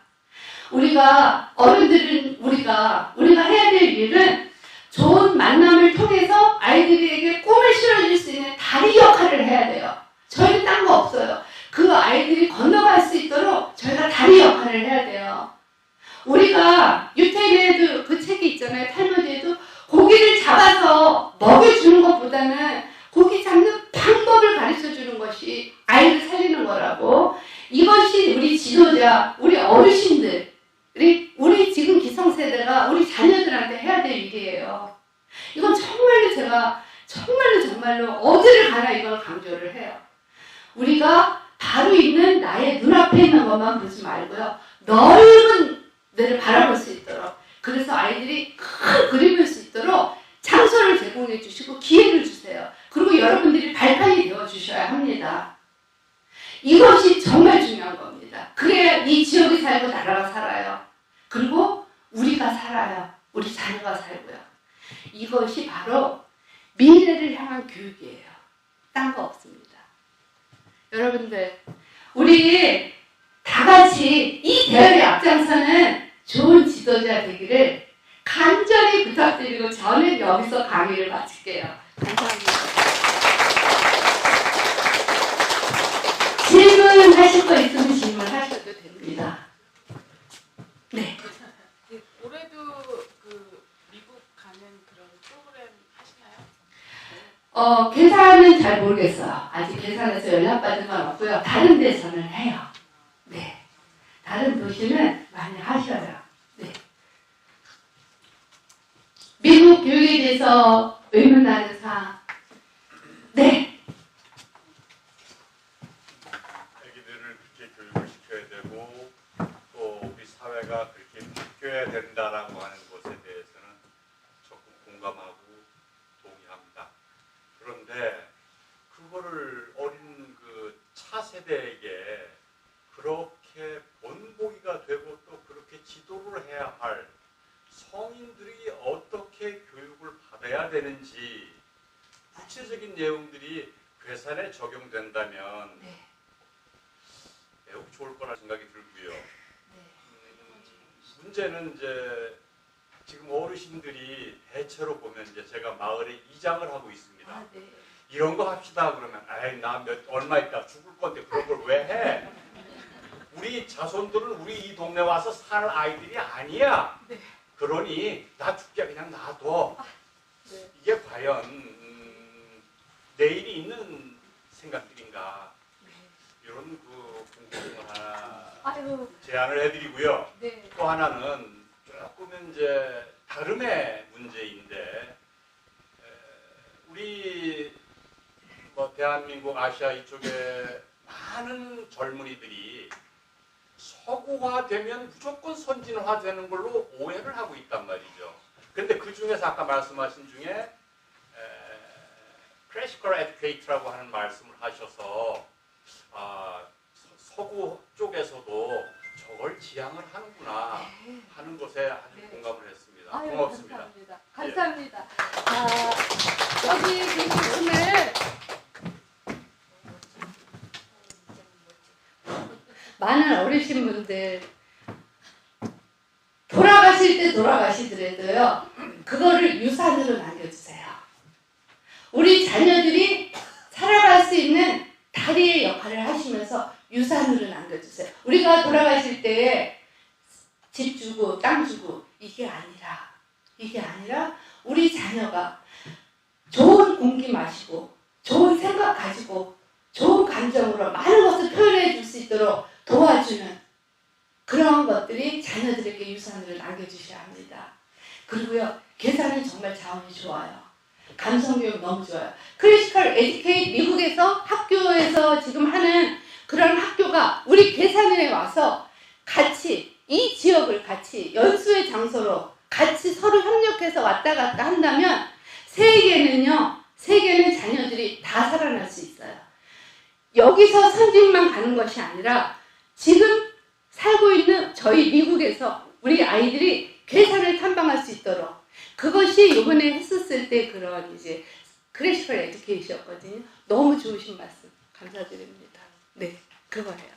어른들은 우리가 해야 될 일은 좋은 만남을 통해서 아이들에게 꿈을 실어줄 수 있는 다리 역할을 해야 돼요. 저희는 딴 거 없어요. 그 아이들이 건너갈 수 있도록 저희가 다리 역할을 해야 돼요. 우리가 유태인에도 그 책이 있잖아요. 탈무드에도 고기를 잡아서 먹여주는 것보다는 고기 잡는 방법을 가르쳐 주는 것이 지도자, 우리 어르신들, 우리 지금 기성세대가 우리 자녀들한테 해야 될 일이에요. 이건 정말로 제가 정말로 어디를 가나 이걸 강조를 해요. 우리가 바로 있는 나의 눈앞에 있는 것만 보지 말고요. 넓은 데를 바라볼 수 있도록, 그래서 아이들이 큰 그림을 볼 수 있도록 장소를 제공해 주시고 기회를 주세요. 그리고 여러분들이 발판이 되어 주셔야 합니다. 이것이 정말 중요한 겁니다. 그래야 이 지역이 살고 나라가 살아요. 그리고 우리가 살아요. 우리 자녀가 살고요. 이것이 바로 미래를 향한 교육이에요. 딴 거 없습니다. 여러분들, 우리 다 같이 이 대열에 앞장서는 좋은 지도자 되기를 간절히 부탁드리고 저는 여기서 강의를 마칠게요. 감사합니다. 질문하실 거 있으면 질문하셔도 됩니다. 네. 올해도 그 미국 가는 그런 프로그램 하시나요? 계산은 잘 모르겠어요. 아직 계산해서 연락받은 건 없고요. 다른 데서는 해요. 네. 다른 도시는 많이 하셔요. 네. 미국 교육에 대해서 의문하는 사항. 네. 애기들을 그렇게 교육을 시켜야 되고 또 우리 사회가 그렇게 바뀌어야 된다라고 하는 것에 대해서는 적극 공감하고 동의합니다. 그런데 그거를 어린 그 차세대에게 그렇게 본보기가 되고 또 그렇게 지도를 해야 할 성인들이 어떻게 교육을 받아야 되는지 구체적인 내용들이 괴산에 적용된다면 네. 매우 좋을 거라 생각이 들고요. 네. 문제는 이제 지금 어르신들이 대체로 보면 이제 제가 마을에 이장을 하고 있습니다. 아, 네. 이런 거 합시다 그러면 아이 나 얼마 있다 죽을 건데 그런 걸 왜 해? 우리 자손들은 우리 이 동네 와서 살 아이들이 아니야. 네. 그러니 나 죽게 그냥 놔둬. 네. 이게 과연 내일이 있는 생각들인가? 네. 이런 그 궁금증을 하나 아유. 제안을 해드리고요. 네. 또 하나는 조금은 이제 다름의 문제인데 우리 뭐 대한민국 아시아 이쪽에 많은 젊은이들이 서구화 되면 무조건 선진화 되는 걸로 오해를 하고 있단 말이죠. 그런데 그 중에서 아까 말씀하신 중에 클래시컬 에듀케이터라고 하는 말씀을 하셔서 서구 쪽에서도 저걸 지향을 하는구나 하는 것에 아주 네. 공감을 했습니다. 아유, 고맙습니다. 감사합니다. 감사합니다. 여기 계신 분을 많은 어르신분들 돌아가실 때 돌아가시더라도요. 그거를 유산으로 남겨주세요. 우리 자녀들이 살아갈 수 있는 다리의 역할을 하시면서 유산으로 남겨주세요. 우리가 돌아가실 때 집 주고 땅 주고 이게 아니라 우리 자녀가 좋은 공기 마시고 좋은 생각 가지고 좋은 감정으로 많은 것을 표현해 줄 수 있도록 도와주는 그런 것들이 자녀들에게 유산으로 남겨주셔야 합니다. 그리고요, 계산은 정말 자원이 좋아요. 감성교육 너무 좋아요. 클래시컬 에듀케이트 미국에서 학교에서 지금 하는 그런 학교가 우리 계산에 와서 같이 이 지역을 같이 연수의 장소로 같이 서로 협력해서 왔다 갔다 한다면 세계는 자녀들이 다 살아날 수 있어요. 여기서 선진만 가는 것이 아니라 지금 살고 있는 저희 미국에서 우리 아이들이 괴산을 탐방할 수 있도록 그것이 이번에 했었을 때 그런 이제 클래시컬 에듀케이션이었거든요. 너무 좋으신 말씀 감사드립니다. 네, 그거예요.